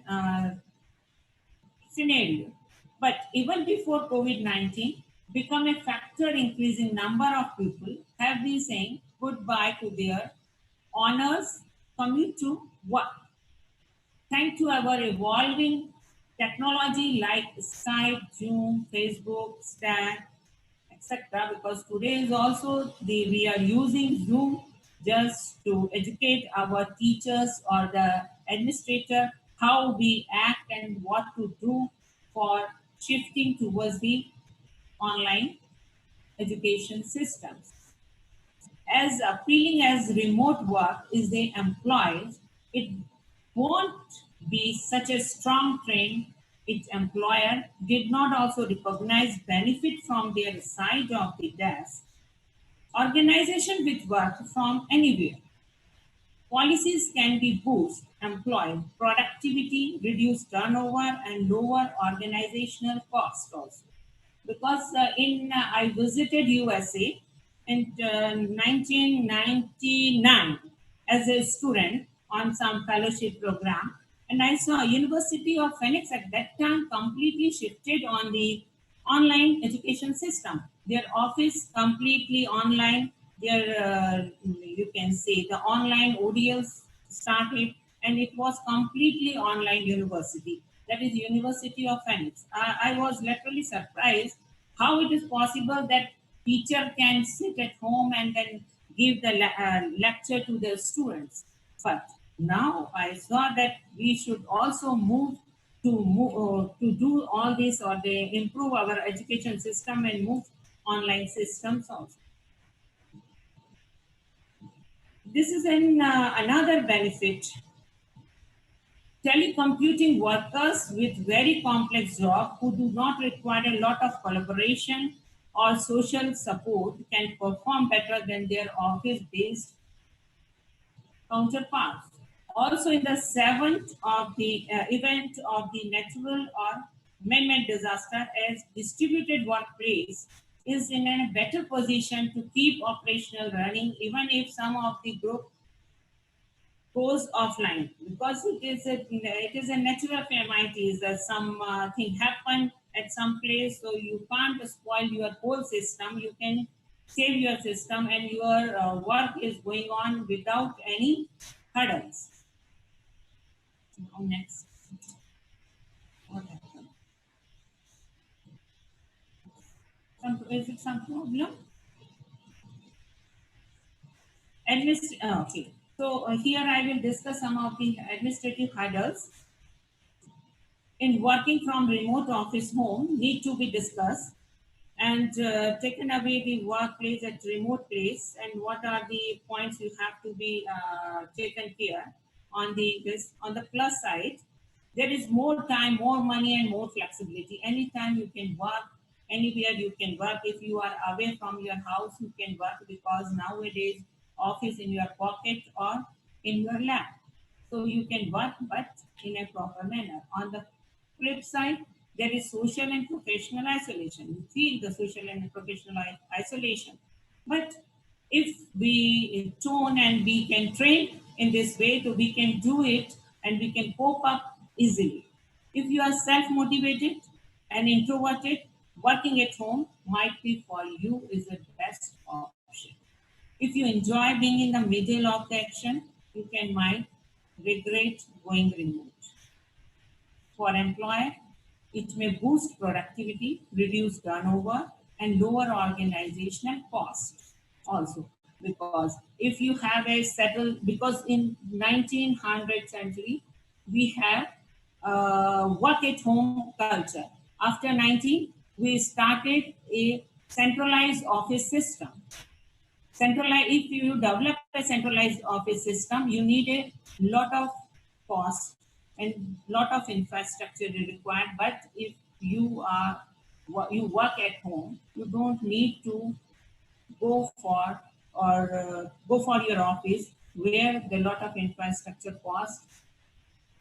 scenario. But even before COVID-19 become a factor, increasing number of people have been saying goodbye to their honors commute to work. Thanks to our evolving technology like Skype, Zoom, Facebook, Slack, etc. Because today is also we are using Zoom just to educate our teachers or the administrator how we act and what to do for shifting towards the online education systems. As appealing as remote work is the employees, it won't be such a strong trend if employer did not also recognize benefit from their side of the desk. Organization with work from anywhere. Policies can be boost employee productivity, reduce turnover, and lower organizational cost also. Because in I visited USA in 1999 as a student on some fellowship program, and I saw University of Phoenix at that time completely shifted on the online education system. Their office completely online. Their you can say the online ODLs started, and it was completely online university. that is University of Phoenix. I was literally surprised how it is possible that teacher can sit at home and then give the lecture to the students. But now I saw that we should also to do all this, or they improve our education system and move online systems also. This is another benefit. Telecommuting workers with very complex jobs who do not require a lot of collaboration or social support can perform better than their office-based counterparts. Also, in the seventh of the event of the natural or man-made disaster, as distributed workplace is in a better position to keep operational running, even if some of the group goes offline, because it is a natural calamities that some thing happen at some place, so you can't spoil your whole system. You can save your system, and your work is going on without any hurdles. Now next, what happened? Is it some problem? Okay. So here I will discuss some of the administrative hurdles in working from remote office home need to be discussed, and taken away the workplace at remote place, and what are the points you have to be taken care on the plus side. There is more time, more money, and more flexibility. Anytime you can work, anywhere you can work. If you are away from your house, you can work, because nowadays office in your pocket or in your lap, so you can work, but in a proper manner. On the flip side, there is social and professional isolation. You feel the social and professional isolation. But if we tune and we can train in this way, so we can do it and we can cope up easily. If you are self-motivated and introverted, working at home might be for you is the best option. If you enjoy being in the middle of the action, you can might regret going remote. For employer, it may boost productivity, reduce turnover, and lower organizational cost also. Because if you have a settled, because in 1900th century, we have work at home culture. After 19, we started a centralized office system. If you develop a centralized office system, you need a lot of cost and lot of infrastructure required. But if you work at home, you don't need to go for go for your office, where the lot of infrastructure cost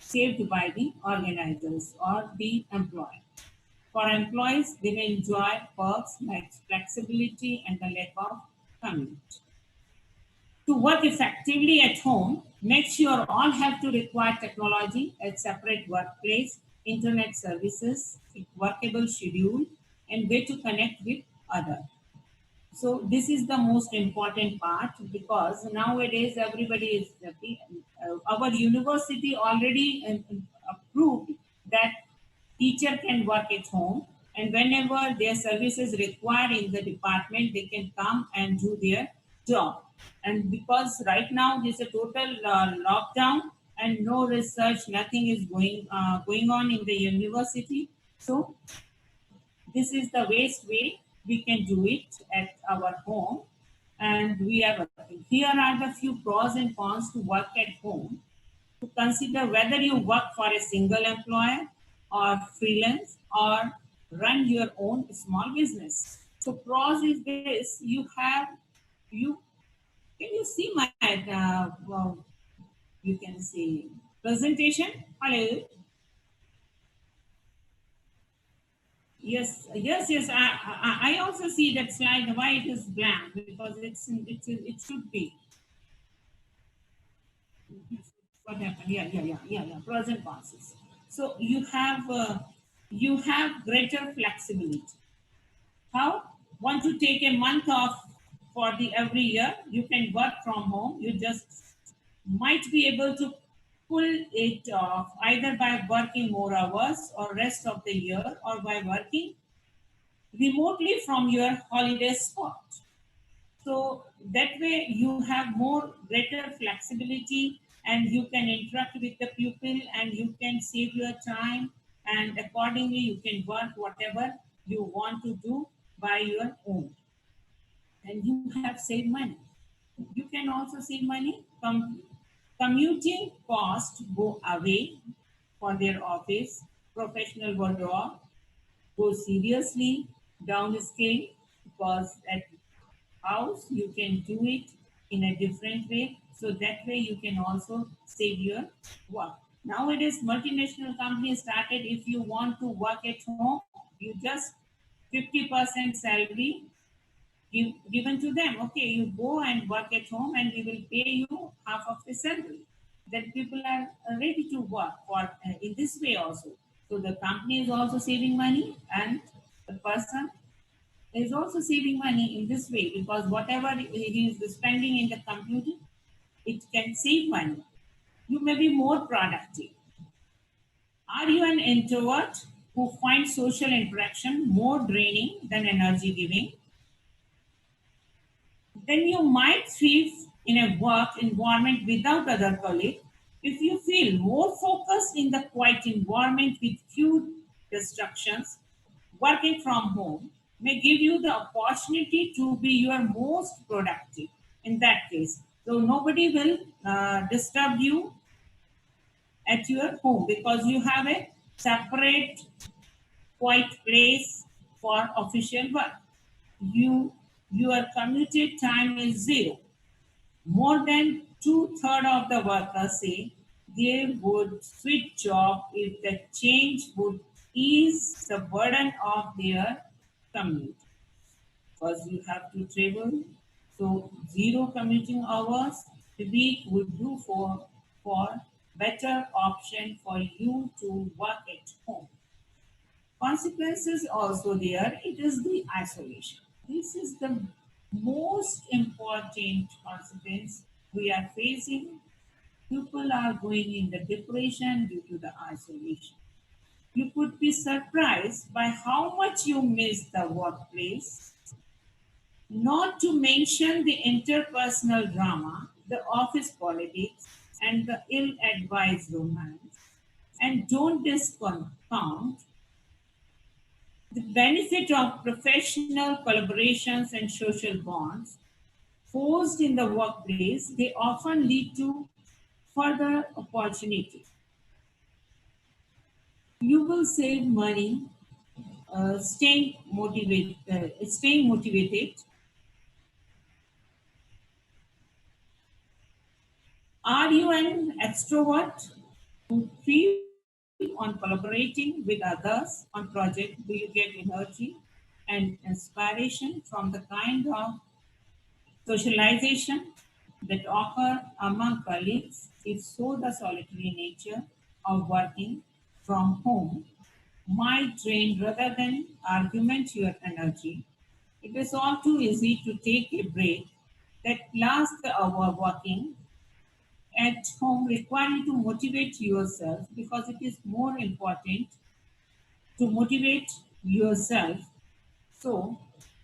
saved by the organizers or the employer. For employees, they may enjoy perks like flexibility and the lack of commute. To work effectively at home, make sure all have to require technology, a separate workplace, internet services, a workable schedule, and way to connect with others. So this is the most important part, because nowadays everybody is our university already approved that teacher can work at home, and whenever their services required in the department, they can come and do their job. And because right now there's a total lockdown and no research, nothing is going on in the university, so this is the best way we can do it at our home. And we are working. Here are the few pros and cons to work at home. To consider whether you work for a single employer or freelance or run your own small business. So pros is this: you can you see my you can see presentation. Hello. Yes, yes, yes. I also see that slide. Why it is blank? Because it should be. What happened? Yeah. Pros and cons. So you have greater flexibility. How? Want to take a month off for the every year? You can work from home. You just might be able to pull it off either by working more hours or rest of the year or by working remotely from your holiday spot. So that way you have more greater flexibility and you can interact with the pupil and you can save your time and accordingly you can work whatever you want to do by your own and you have saved money. You can also save money. Commuting costs go away for their office. Professional wardrobe go seriously downscale because at house you can do it in a different way. So that way you can also save your work. Nowadays, multinational companies started if you want to work at home, you just 50% salary given to them. Okay, you go and work at home and we will pay you half of the salary. That people are ready to work for in this way also. So the company is also saving money and the person is also saving money in this way because whatever he is spending in the computing, it can save money. You may be more productive. Are you an introvert who finds social interaction more draining than energy giving? Then you might thrive in a work environment without other colleagues. If you feel more focused in the quiet environment with few distractions, working from home may give you the opportunity to be your most productive in that case. So nobody will disturb you at your home because you have a separate quiet place for official work. Your commuted time is zero. More than two-thirds of the workers say they would switch job if the change would ease the burden of their commute. Because you have to travel, so zero commuting hours a week would do for better option for you to work at home. Consequences also there, it is the isolation. This is the most important consequence we are facing. People are going in the depression due to the isolation. You could be surprised by how much you miss the workplace, not to mention the interpersonal drama, the office politics, and the ill-advised romance. And don't discount the benefit of professional collaborations and social bonds forced in the workplace. They often lead to further opportunity. You will save money, staying motivated. Are you an extrovert who feeds on collaborating with others on project? Do you get energy and inspiration from the kind of socialization that occur among colleagues? If so, the solitary nature of working from home might drain rather than augment your energy. It is all too easy to take a break that lasts the hour working at home, require you to motivate yourself because it is more important to motivate yourself. So,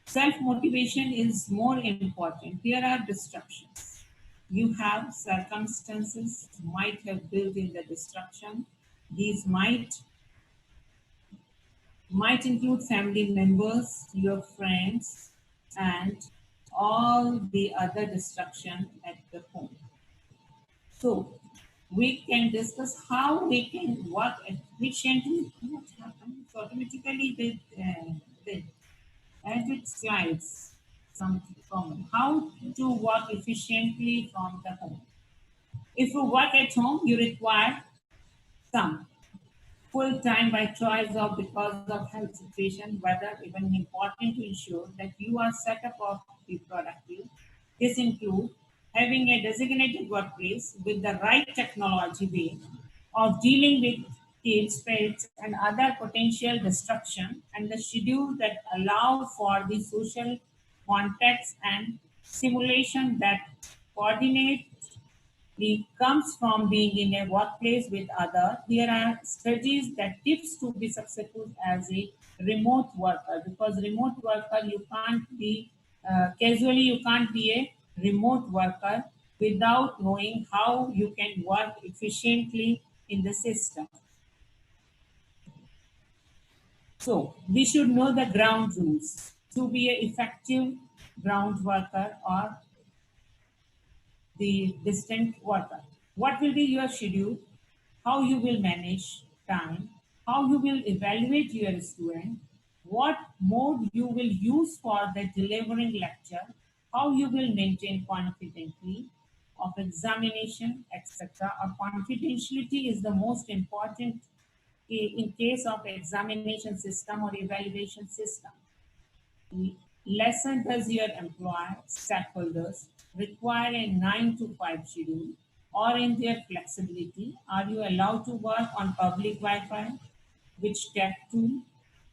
self motivation is more important. There are distractions. You have circumstances might have built in the distraction. These might include family members, your friends, and all the other distraction at the home. So we can discuss how we can work efficiently. What happens? So automatically the edit slides something from how to work efficiently from the home. If you work at home, you require some full time by choice or because of health situation, whether even important to ensure that you are set up of be productive. This includes having a designated workplace with the right technology way of dealing with kids, pets, and other potential destruction, and the schedule that allow for the social context and simulation that coordinate it comes from being in a workplace with others. There are studies that tips to be successful as a remote worker, because remote worker you can't be casually, you can't be a remote worker without knowing how you can work efficiently in the system. So we should know the ground rules to be an effective ground worker or the distant worker. What will be your schedule? How you will manage time? How you will evaluate your student? What mode you will use for the delivering lecture? How you will maintain confidently of examination, etc. Or confidentiality is the most important in case of examination system or evaluation system. Lesson does your employer, stakeholders require a 9 to 5 schedule, or in their flexibility? Are you allowed to work on public Wi-Fi? Which tech tool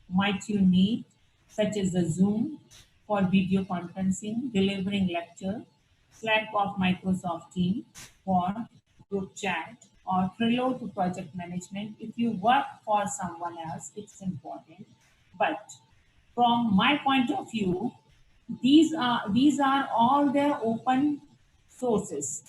might you need, such as the Zoom for video conferencing, delivering lecture, Slack of Microsoft Teams for group chat, or Trello to project management? If you work for someone else, it's important. But from my point of view, these are all the open sources,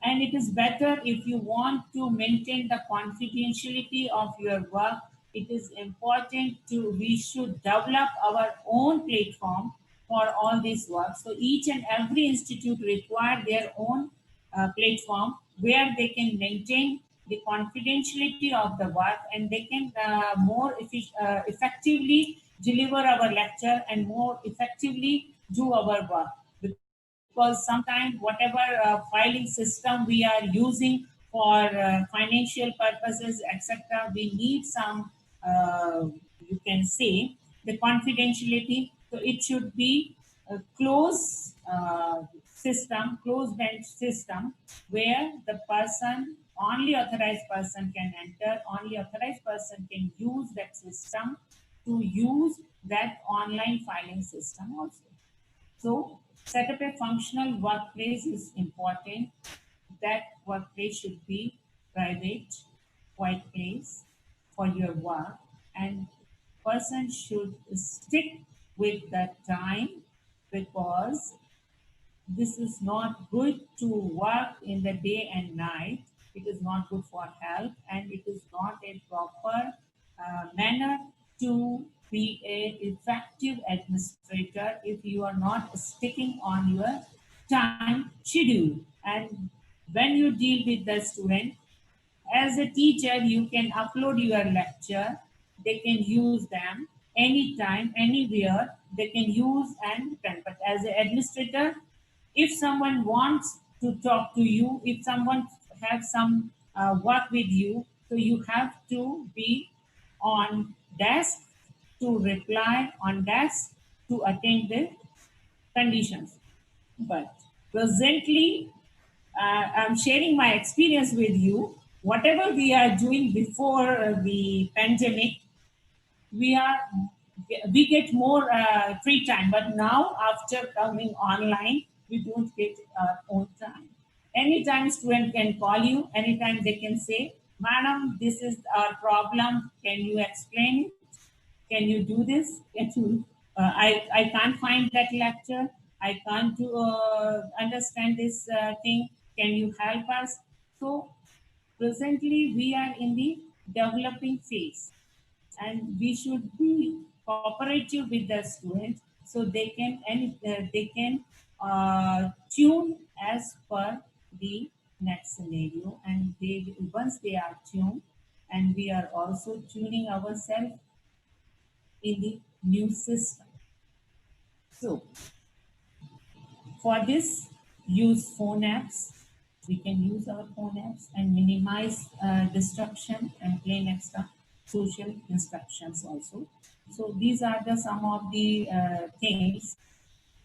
and it is better if you want to maintain the confidentiality of your work. It is important to we should develop our own platform for all this work. So each and every institute require their own platform where they can maintain the confidentiality of the work, and they can more effectively deliver our lecture and more effectively do our work. Because sometimes whatever filing system we are using for financial purposes, etc., we need some, you can say, the confidentiality. So it should be a closed system, closed bench system, where the person, only authorized person can enter, only authorized person can use that system to use that online filing system also. So set up a functional workplace is important. That workplace should be private, quiet place for your work, and person should stick with the time, because this is not good to work in the day and night. It is not good for health, and it is not a proper manner to be a effective administrator if you are not sticking on your time schedule. And when you deal with the student, as a teacher, you can upload your lecture. They can use them anytime, anywhere. They can use and depend. But as an administrator, if someone wants to talk to you, if someone has some work with you, so you have to be on desk to reply, on desk to attend the conditions. But presently, I'm sharing my experience with you. Whatever we are doing before the pandemic, we are we get more free time. But now, after coming online, we don't get our own time. Anytime student can call you, anytime they can say, "Madam, this is our problem. Can you explain it? Can you do this? Can you, I can't find that lecture. I can't understand this thing. Can you help us?" So presently we are in the developing phase, and we should be cooperative with the students, so they can tune as per the next scenario, and they once they are tuned, and we are also tuning ourselves in the new system. So for this, use phone apps. We can use our phone apps and minimize distraction and plain extra social instructions also. So these are the some of the things.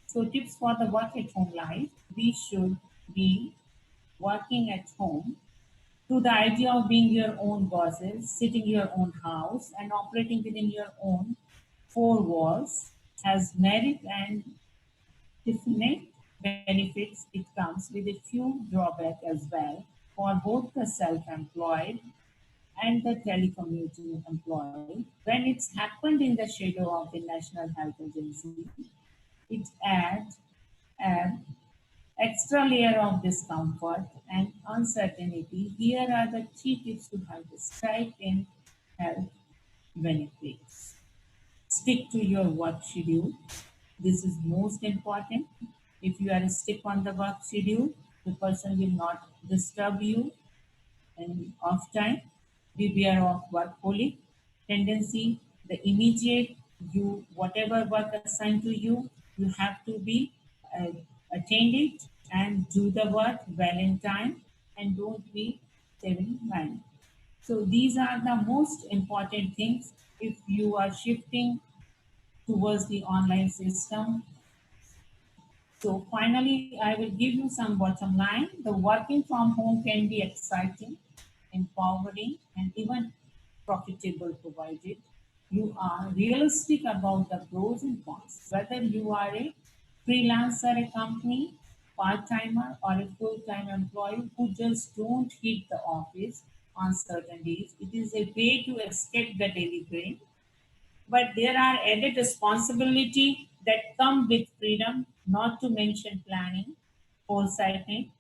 So tips for the work at home life. We should be working at home to the idea of being your own bosses, sitting in your own house, and operating within your own four walls has merit and definite benefits. It comes with a few drawbacks as well. for both the self-employed and the telecommuting employee. When it's happened in the shadow of the National Health Agency, it adds an extra layer of discomfort and uncertainty. Here are the three tips to have the strike in health benefits. Stick to your work schedule. This is most important. If you are stick on the work schedule, the person will not disturb you and off time. Beware of workaholic tendency. The immediate you whatever work assigned to you, you have to be uh, attend it and do the work well in time and don't be saving money. So these are the most important things if you are shifting towards the online system. So finally, I will give you some bottom line. The working from home can be exciting, empowering, and even profitable provided you are realistic about the pros and cons. Whether you are a freelancer, a company, part-timer, or a full-time employee who just don't hit the office on certain days, it is a way to escape the daily grind, but there are added responsibility that come with freedom, not to mention planning, foresighting,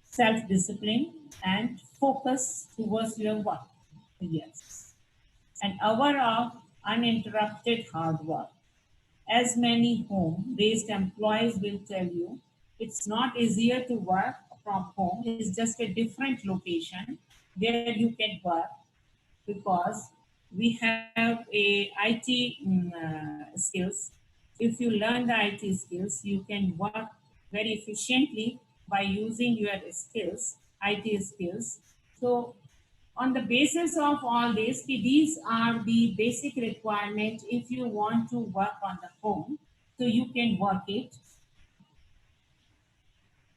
self-discipline, and focus towards your work. Yes. An hour of uninterrupted hard work. As many home-based employees will tell you, it's not easier to work from home. It's just a different location where you can work, because we have a IT skills. If you learn the IT skills, you can work very efficiently by using your skills, IT skills. So on the basis of all this, these are the basic requirements if you want to work on the home, so you can work it.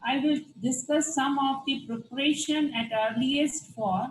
I will discuss some of the preparation at earliest for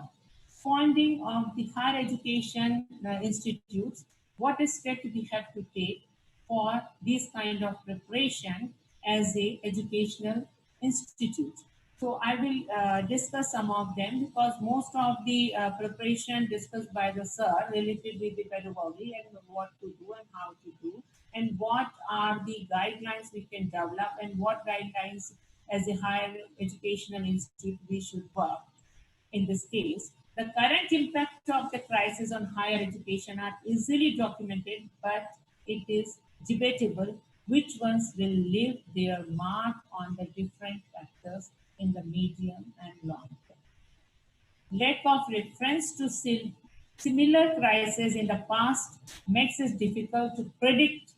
funding of the higher education institutes, what step we have to take for this kind of preparation as a educational institute. So I will discuss some of them, because most of the preparation discussed by the sir related with the pedagogy and what to do and how to do, and what are the guidelines we can develop, and what guidelines as a higher educational institute we should work. In this case, the current impact of the crisis on higher education are easily documented, but it is debatable which ones will leave their mark on the different factors in the medium and long term. Lack of reference to similar crises in the past makes it difficult to predict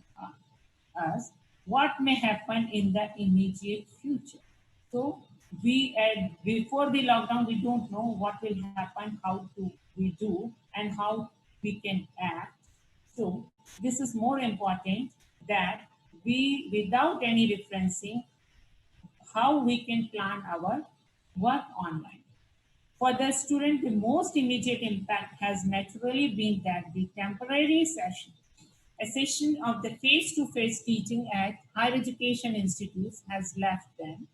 us what may happen in the immediate future. So we before the lockdown, we don't know what will happen, how to we do, and how we can act. So this is more important, that we, without any referencing, how we can plan our work online. For the student, the most immediate impact has naturally been that the temporary session, a session of the face-to-face teaching at higher education institutes has left them,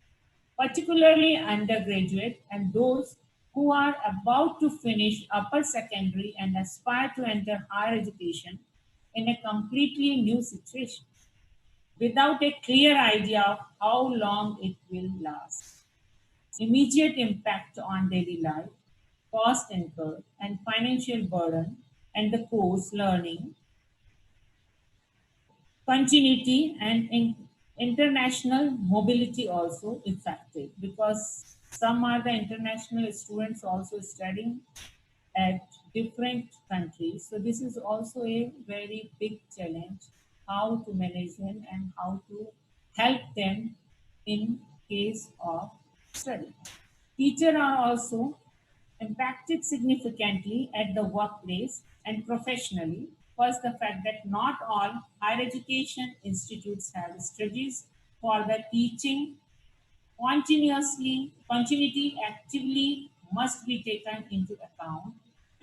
particularly undergraduate and those who are about to finish upper secondary and aspire to enter higher education, in a completely new situation, without a clear idea of how long it will last. Immediate impact on daily life, cost incurred, and financial burden, and the course learning, continuity, and international mobility also affected, because some are the international students also studying at different countries. So this is also a very big challenge, how to manage them and how to help them in case of study. Teachers are also impacted significantly at the workplace and professionally. First, the fact that not all higher education institutes have strategies for the teaching continuity actively must be taken into account,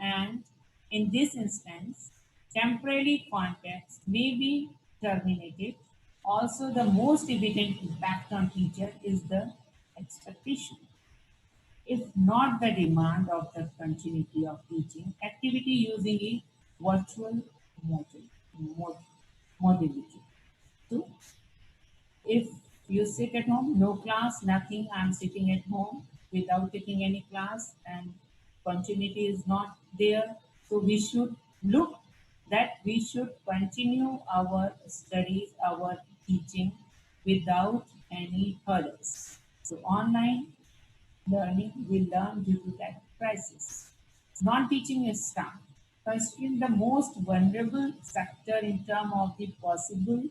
and in this instance, temporary contracts may be terminated. Also, the most evident impact on teacher is the expectation. if not the demand of the continuity of teaching activity using a virtual mod- modality. So if you sit at home, no class, nothing, I'm sitting at home without taking any class and continuity is not there. So we should look that we should continue our studies, our teaching without any hurdles. So online learning will learn due to that crisis. Non-teaching staff constitute the most vulnerable sector in terms of the possible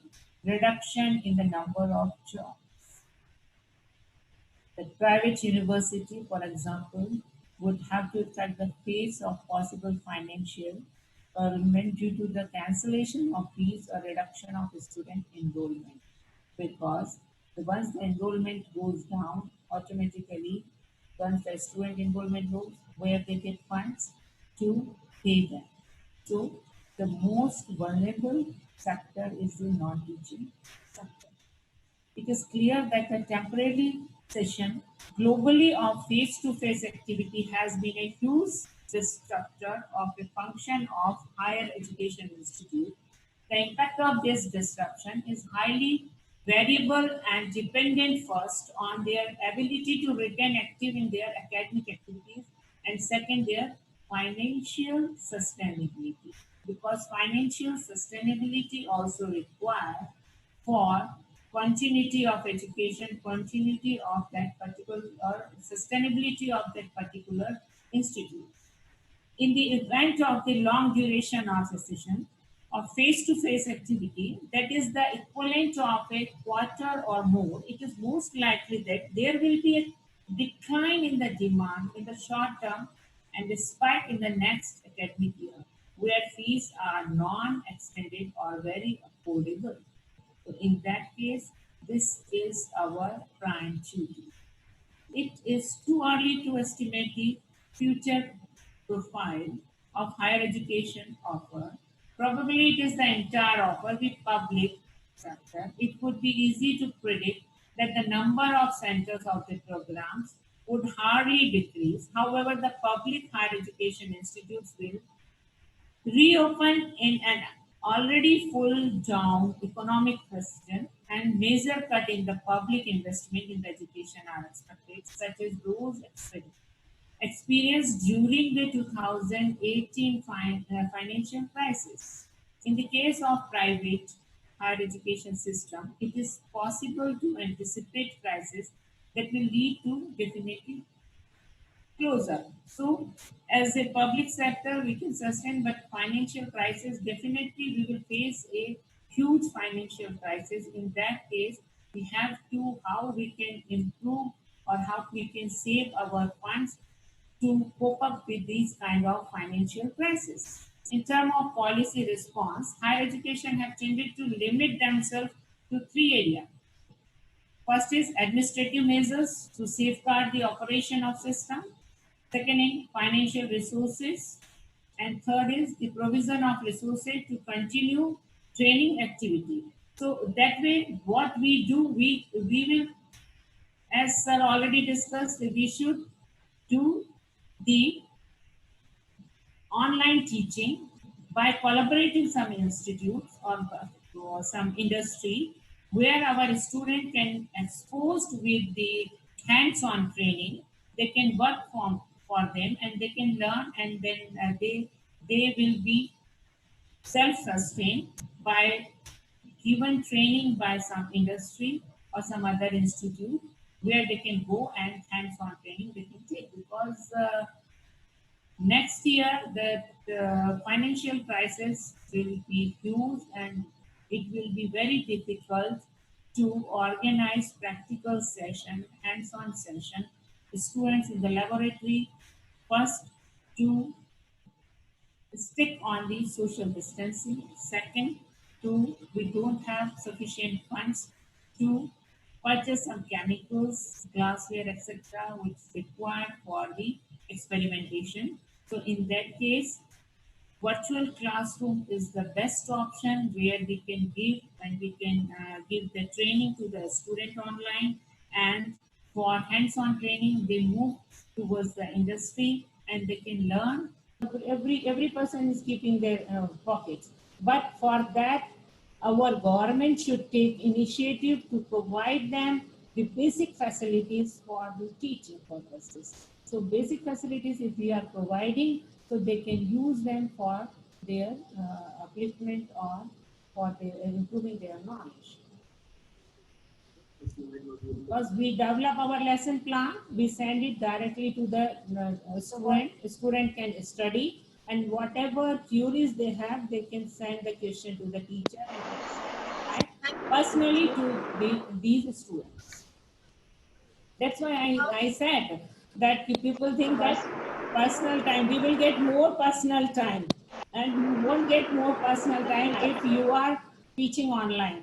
reduction in the number of jobs. The private university, for example, would have to track the pace of possible financial enrollment due to the cancellation of fees or reduction of student enrollment. Because once the enrollment goes down, automatically, once the student enrollment goes, where they get funds to pay them. So the most vulnerable sector is the non-teaching sector. It is clear that the temporary session globally of face-to-face activity has been a huge disruptor of a function of higher education institute. The impact of this disruption is highly variable and dependent first on their ability to retain active in their academic activities and second their financial sustainability, because financial sustainability also require for continuity of education, continuity of that particular or sustainability of that particular institute. In the event of the long duration of a session of face-to-face activity, that is the equivalent of a quarter or more, it is most likely that there will be a decline in the demand in the short term and a spike in the next academic year, where fees are non-extended or very affordable. So in that case, this is our prime duty. It is too early to estimate the future profile of higher education offer. Probably it is the entire offer, the public sector. It would be easy to predict that the number of centers of the programs would hardly decrease. However, the public higher education institutes will reopen in an already full down economic question, and major cut in the public investment in the education are expected, such as those experienced during the 2018 financial crisis. In the case of private higher education system, it is possible to anticipate crisis that will lead to definitive closer. So, as a public sector, we can sustain, but financial crisis definitely we will face a huge financial crisis. In that case, we have to how we can improve or how we can save our funds to cope up with these kind of financial crisis. In terms of policy response, higher education have tended to limit themselves to three areas. First is administrative measures to safeguard the operation of system. Second is financial resources. And third is the provision of resources to continue training activity. So that way, what we do, we will, as sir already discussed, we should do the online teaching by collaborating some institutes or some industry where our student can exposed with the hands-on training. They can work for them and they can learn, and then they will be self-sustained by given training by some industry or some other institute where they can go and hands-on training they can take, because next year the financial crisis will be huge and it will be very difficult to organize practical session, hands-on session, students in the laboratory first to stick on the social distancing. Second, we don't have sufficient funds to purchase some chemicals, glassware, etc., which is required for the experimentation. So in that case, virtual classroom is the best option where we can give and we can give the training to the student online, and for hands-on training, they move towards the industry and they can learn. Every person is keeping their pockets, but for that, our government should take initiative to provide them the basic facilities for the teaching purposes. So basic facilities, if we are providing, so they can use them for their upliftment or for their, improving their knowledge. Because we develop our lesson plan, we send it directly to the student. The student can study, and whatever queries they have, they can send the question to the teacher and personally to these students. That's why I said that people think that personal time, we will get more personal time, and you won't get more personal time if you are teaching online,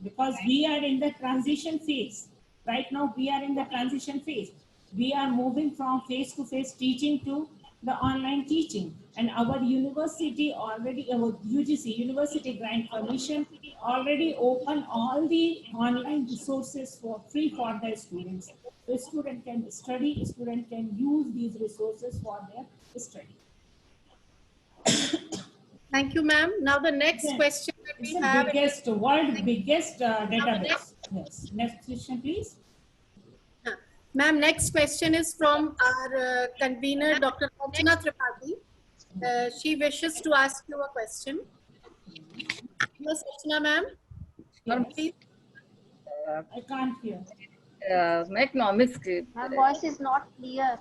because we are in the transition phase. Right now, we are in the transition phase. We are moving from face-to-face teaching to the online teaching. And our university already, our UGC, University Grant Commission, already opened all the online resources for free for the students. The student can study, student can use these resources for their study. Thank you, ma'am. Now the next Yes. question that It's we the have biggest, world biggest database. Yes. Next question, please. Ma'am, next question is from our convener, Dr. Archana Tripathi. She wishes to ask you a question. Yes, Archana ma'am. Yes. Please. I can't hear. मैं economics की My voice is not clear.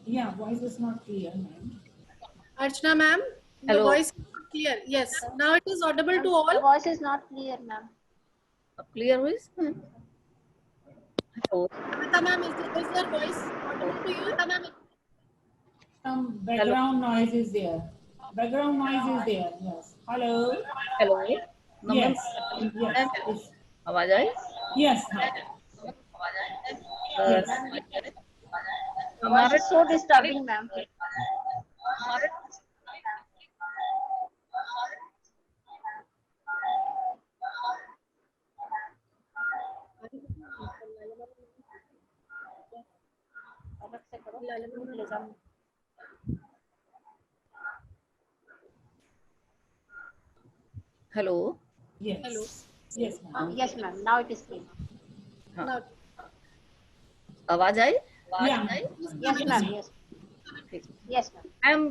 Yeah, voice is not clear, ma'am. Archana ma'am, your Hello. voice is not clear. Yes, now it is audible to The all. voice is not clear, ma'am. clear हुई इसमें? Hello. Amita ma'am, is your voice audible to you? Amita ma'am, Some background noise is there. Background noise is there. Yes. Hello. Hello. Yes. नमस्ते. Yes. आवाज आई? Yes. Yes. The voice is so disturbing, ma'am. Hello. Yes. Hello. Yes, ma'am. Yes, ma'am. Now it is clear. now, आवाज आई? Yeah, ma'am. Yes, ma'am. Yes. Yes, ma'am. Ma'am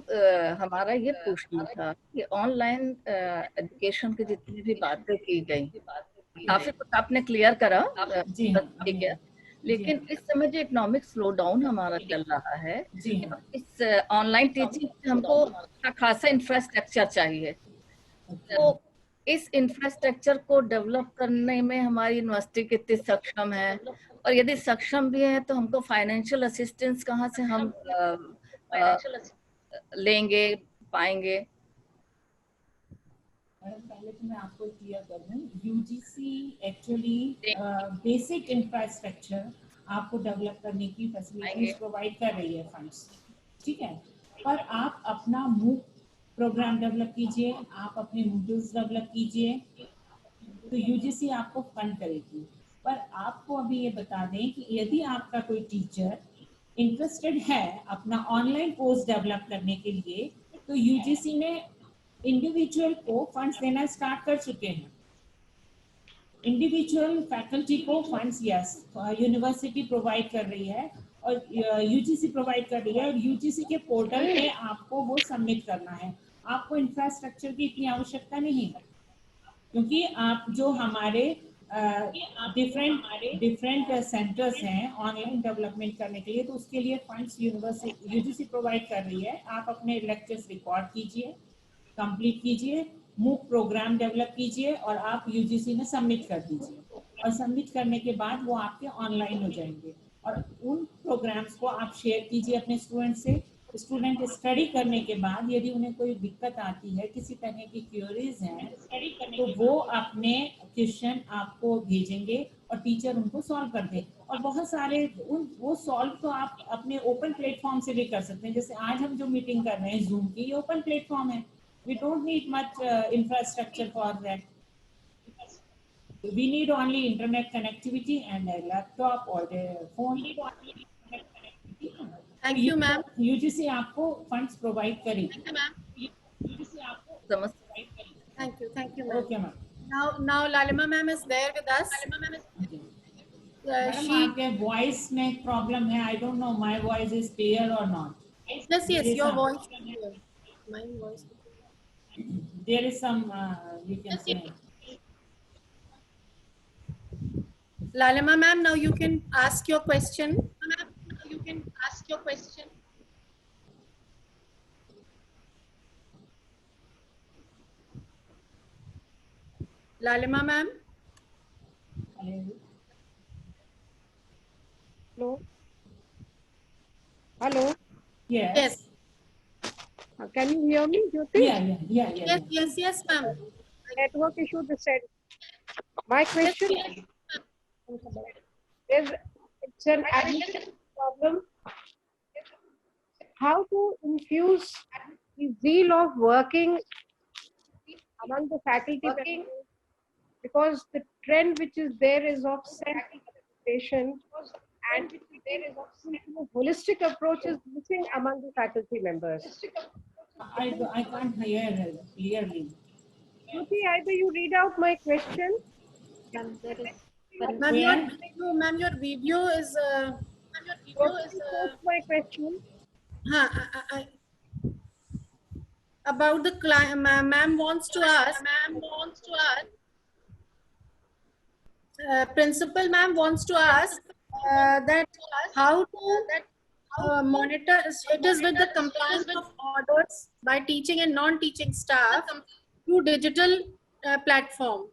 हमारा ये पूछना था कि online education की जितनी भी बातें की गई काफी कुछ आपने क्लियर करा, जी हाँ, ठीक है, लेकिन इस समय जो इकोनॉमिक स्लो डाउन हमारा चल रहा है, जी हाँ. इस ऑनलाइन टीचिंग में हमको अच्छा खासा इंफ्रास्ट्रक्चर चाहिए, तो इस इंफ्रास्ट्रक्चर को डेवलप करने में हमारी यूनिवर्सिटी कितनी सक्षम है, और यदि सक्षम भी है तो हमको फाइनेंशियल असिस्टेंस कहाँ से हम लेंगे, पाएंगे? पहले तो मैं आपको क्लियर कर दूं, यूजीसी एक्चुअली बेसिक इंफ्रास्ट्रक्चर आपको डेवलप करने की फैसिलिटीज प्रोवाइड कर रही है, फंड्स, ठीक है, पर आप अपना मूक प्रोग्राम डेवलप कीजिए, आप अपने मॉड्यूल्स डेवलप कीजिए, तो यूजीसी आपको फंड करेगी। पर आपको अभी ये बता दें कि यदि आपका कोई टीचर इंटरेस्टेड है अपना ऑनलाइन कोर्स डेवलप करने के लिए, तो यूजीसी ने इंडिविजुअल को फंड्स देना स्टार्ट कर चुके हैं। इंडिविजुअल फैकल्टी को फंड्स यस यूनिवर्सिटी प्रोवाइड कर रही है और यूजीसी प्रोवाइड कर रही है, और यूजीसी के पोर्टल पे आपको वो सबमिट करना है। आपको इंफ्रास्ट्रक्चर की इतनी आवश्यकता नहीं है, क्योंकि आप जो हमारे डिफरेंट सेंटर्स हैं ऑनलाइन डेवलपमेंट करने के लिए, तो उसके लिए फंड्स यूनिवर्सिटी यूजीसी प्रोवाइड कर रही है। आप अपने लेक्चर्स रिकॉर्ड कीजिए, कंप्लीट कीजिए, मूक प्रोग्राम डेवलप कीजिए और आप यूजीसी में सबमिट कर दीजिए, और सबमिट करने के बाद वो आपके ऑनलाइन हो जाएंगे, और उन प्रोग्राम्स को आप शेयर कीजिए अपने स्टूडेंट से। स्टूडेंट स्टडी करने के बाद यदि उन्हें कोई दिक्कत आती है, किसी तरह की क्वेरीज हैं, तो वो अपने क्वेश्चन आपको भेजेंगे और टीचर उनको सॉल्व कर दे। और बहुत सारे वो सॉल्व तो आप अपने ओपन प्लेटफॉर्म से भी कर सकते हैं, जैसे आज हम जो मीटिंग कर रहे हैं जूम की, ये ओपन प्लेटफॉर्म है, we don't need much infrastructure for that. We need only internet connectivity and a laptop or the phone. Thank you, ma'am. UGC आपको funds provide करेगी. समझ Thank you, ma'am. Okay, ma'am. Now Lalima ma'am is there with us. Okay. Uh, madam she, आपके voice में problem है. I don't know my voice is clear और not. yes, your voice is clear. My voice is clear. There is some you can say. Lalima ma'am, now you can ask your question. Lalima ma'am. Hello. Hello. Yes. Can you hear me, Jyoti? Yes, Ma'am. Network issue this end. My question is, it's an admission problem. How to infuse the zeal of working among the faculty members, because the trend which is there is of self-realization, and the holistic approach is missing among the faculty members. I can't hear her clearly. Jyoti, either you read out my question. Ma'am, your video is. My question. About the client, ma'am wants to ask. Principal ma'am wants to ask that how to monitor. It is with the compliance of orders by teaching and non-teaching staff through digital platform.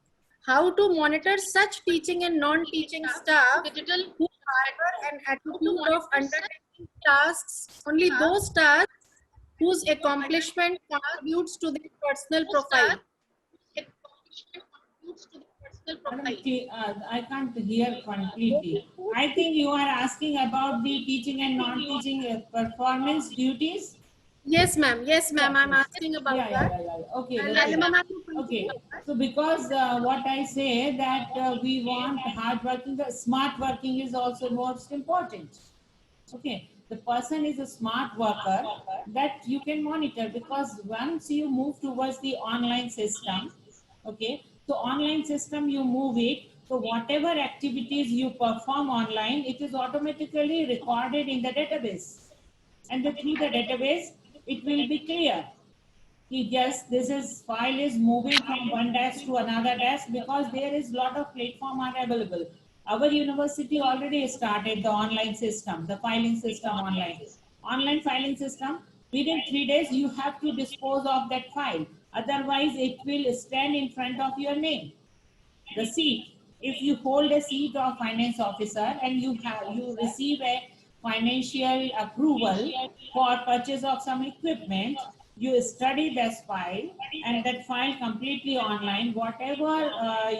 How to monitor such teaching and non-teaching staff who harbor an attitude of undertaking tasks, only those tasks whose accomplishment contributes to their personal profile. I can't hear completely. I think you are asking about the teaching and non-teaching performance duties. Yes, ma'am. I'm asking about that. Okay. So because what I say that we want hard working, the smart working is also most important. Okay. The person is a smart worker that you can monitor, because once you move towards the online system, okay, so online system you move it, so whatever activities you perform online, it is automatically recorded in the database, and through the database it will be clear. Yes, file is moving from one desk to another desk, because there is lot of platform are available. Our university already started the online system, the filing system online filing system. Within 3 days you have to dispose of that file, otherwise it will stand in front of your name. The seat, if you hold a seat of finance officer and you receive a financial approval for purchase of some equipment, you study this file, and that file completely online. Whatever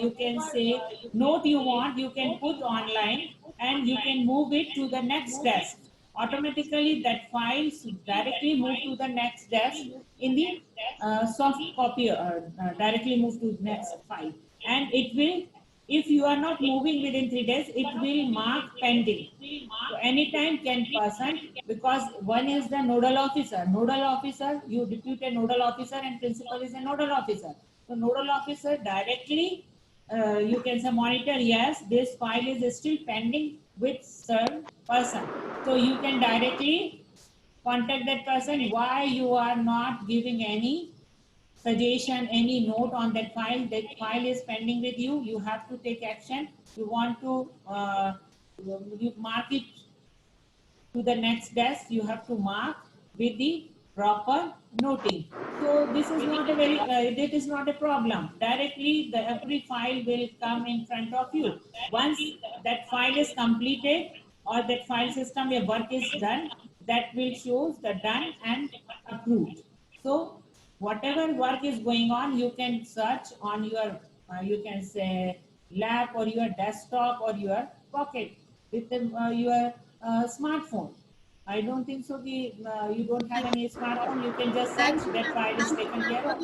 you can say note you want, you can put online, and you can move it to the next desk. Automatically that file directly move to the next desk in the soft copy, directly move to the next file, and it will, if you are not moving within 3 days, it will mark pending. So anytime 10%, because one is the nodal officer, you depute a nodal officer, and principal is a nodal officer. So nodal officer directly you can say monitor, yes, this file is still pending with certain person. So you can directly contact that person, why you are not giving any suggestion, any note on that file is pending with you. You have to take action. You want to you mark it to the next desk. You have to mark with the proper noting. So this is not a very it is not a problem. Directly every file will come in front of you. Once that file is completed, or that file system work is done, that will show the done and approved. So whatever work is going on, you can search on your you can say lap or your desktop or your pocket with your smartphone. I don't think so. You don't have any smartphone. You can just search that file is taken care of.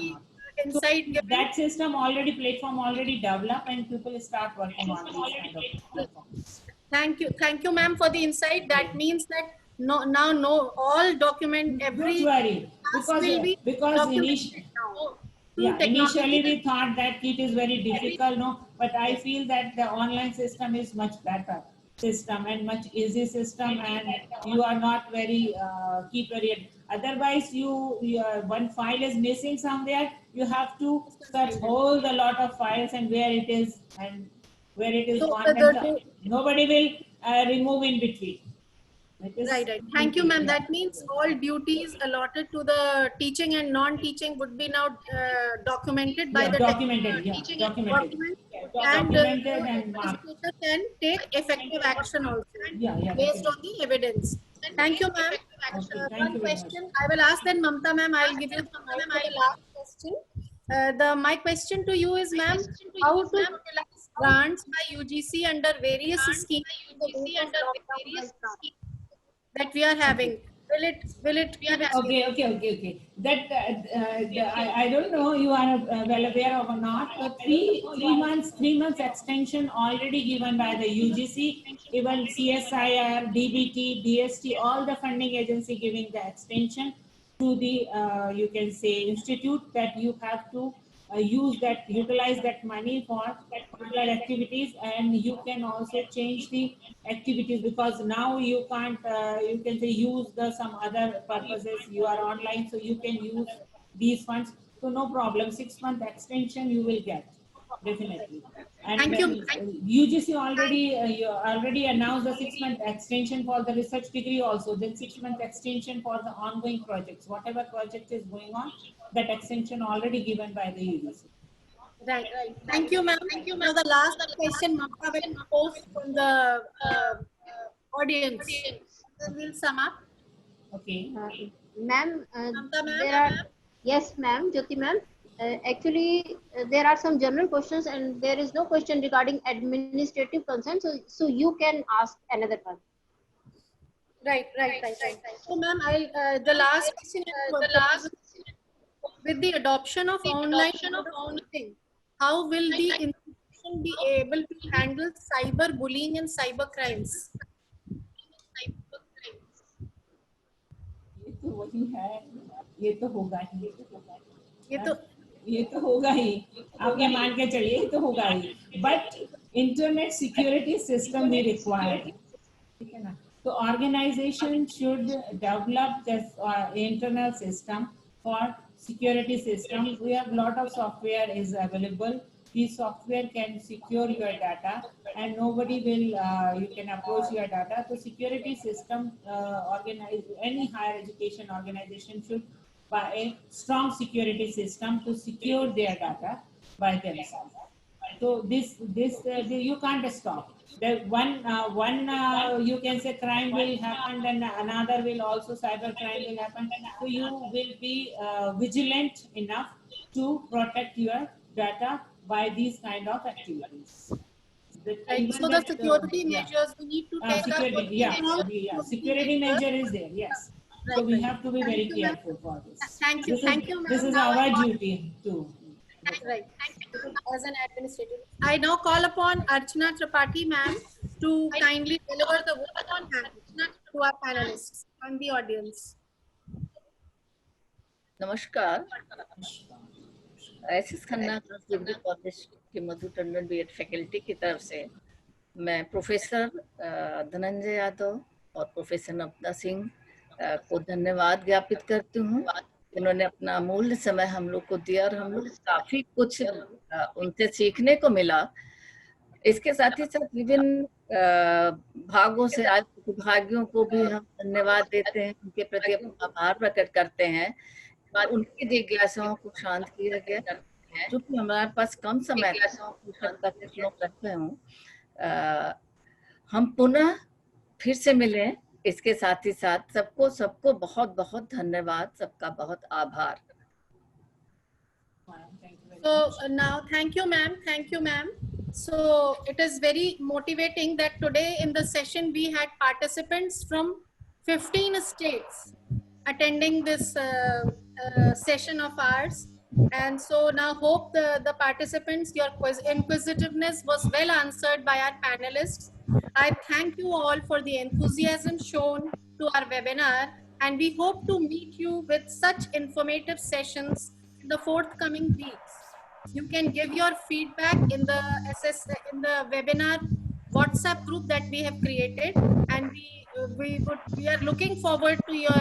insight given. That system already, platform already developed, and people start working on these kind of platforms. Thank you, ma'am, for the insight. That means that all document, every Don't worry, task will be because documented now. Through initially we technology. thought that it is very difficult, no, but I feel that the online system is much better system and much easy system, and you are not very keep very. Otherwise, one file is missing somewhere, you have to search whole a lot of files and where it is and where it is So gone, and nobody will remove in between. right. Thank you, ma'am. That means all duties allotted to the teaching and non-teaching would be now documented by the documented, documented, and documented and marked. educator can take effective action also based on the evidence. Thank you, ma'am. Okay, thank One you very question. I will ask then Mamta ma'am. I'll give you the last question. My question to you is, ma'am, how to utilize grants by UGC under various schemes that we are having? Will it Okay. That I don't know you are well aware or not, but three months extension already given by the UGC, even CSIR, DBT, DST, all the funding agency giving the extension to the you can say institute that you have to utilize that money for particular activities, and you can also change the activities, because now you can't you can say use some other purposes, you are online, so you can use these funds, so no problem, 6-month extension you will get definitely. And Thank you. UGC already announced the 6-month extension for the research degree also, then 6-month extension for the ongoing projects, whatever project is going on, that extension already given by the UGC. Right. Thank you, ma'am. Now the last question Mamta will post from the audience. Then we'll sum up. Okay. Ma'am, Mamta ma'am. there are, yes, ma'am, Jyoti ma'am. Actually, there are some general questions and there is no question regarding administrative concerns. So you can ask another one. Right. So, ma'am, the last question with the adoption of online thing, how will the institution be able to handle cyber bullying and cyber crimes? ये तो वही है, ये तो होगा ही, ये तो होगा ही, आप ये मान के चलिए, ये तो होगा ही, but internet security system we require, ठीक है ना? So organization should develop this internal system for security system. We have lot of software is available. This software can secure your data, and nobody will you can approach your data. So security system any higher education organization should buy a strong security system to secure their data by themselves. So this you can't stop. The one you can say crime will happen, then another will also cyber crime will happen. So you will be vigilant enough to protect your data by these kind of activities. Right. So the security measures we need to take. Security measure is there. Yes. So we have to be very careful for this. Thank you, ma'am. This is our duty too. Right. As an administrator, I now call upon Archana Tripathi, ma'am, to kindly deliver the word on hand to our panelists and the audience. नमस्कार, SS Khanna degree college के मधु Tandon BEd faculty की तरफ से मैं professor Dhananjay Yadav और professor नवदा सिंह को धन्यवाद ज्ञापित करती हूँ। उन्होंने अपना अमूल्य समय हम लोग को दिया और हम लोग काफी कुछ उनसे सीखने को मिला। इसके साथ ही साथ विभिन्न भागों से आए प्रतिभागियों को भी हम धन्यवाद देते हैं, उनके प्रति अपना आभार प्रकट करते हैं और उनकी जिज्ञासाओं को शांत किया गया। जो कि हमारे पास कम समय रखते हूँ, हम पुनः फिर से मिलें। इसके साथ ही साथ सबको बहुत बहुत धन्यवाद, सबका बहुत आभार। So now, thank you, ma'am. So it is very motivating that today in the session we had participants from 15 states attending this session of ours. And so now hope the participants, your inquisitiveness was well answered by our panelists. I thank you all for the enthusiasm shown to our webinar, and we hope to meet you with such informative sessions in the forthcoming weeks. You can give your feedback in the in the webinar WhatsApp group that we have created, and we are looking forward to your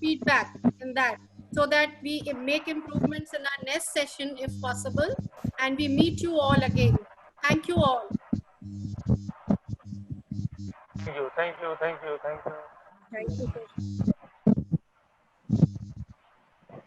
feedback in that, so that we make improvements in our next session if possible, and we meet you all again. Thank you all. Thank you, thank you, thank you, thank you. Thank you.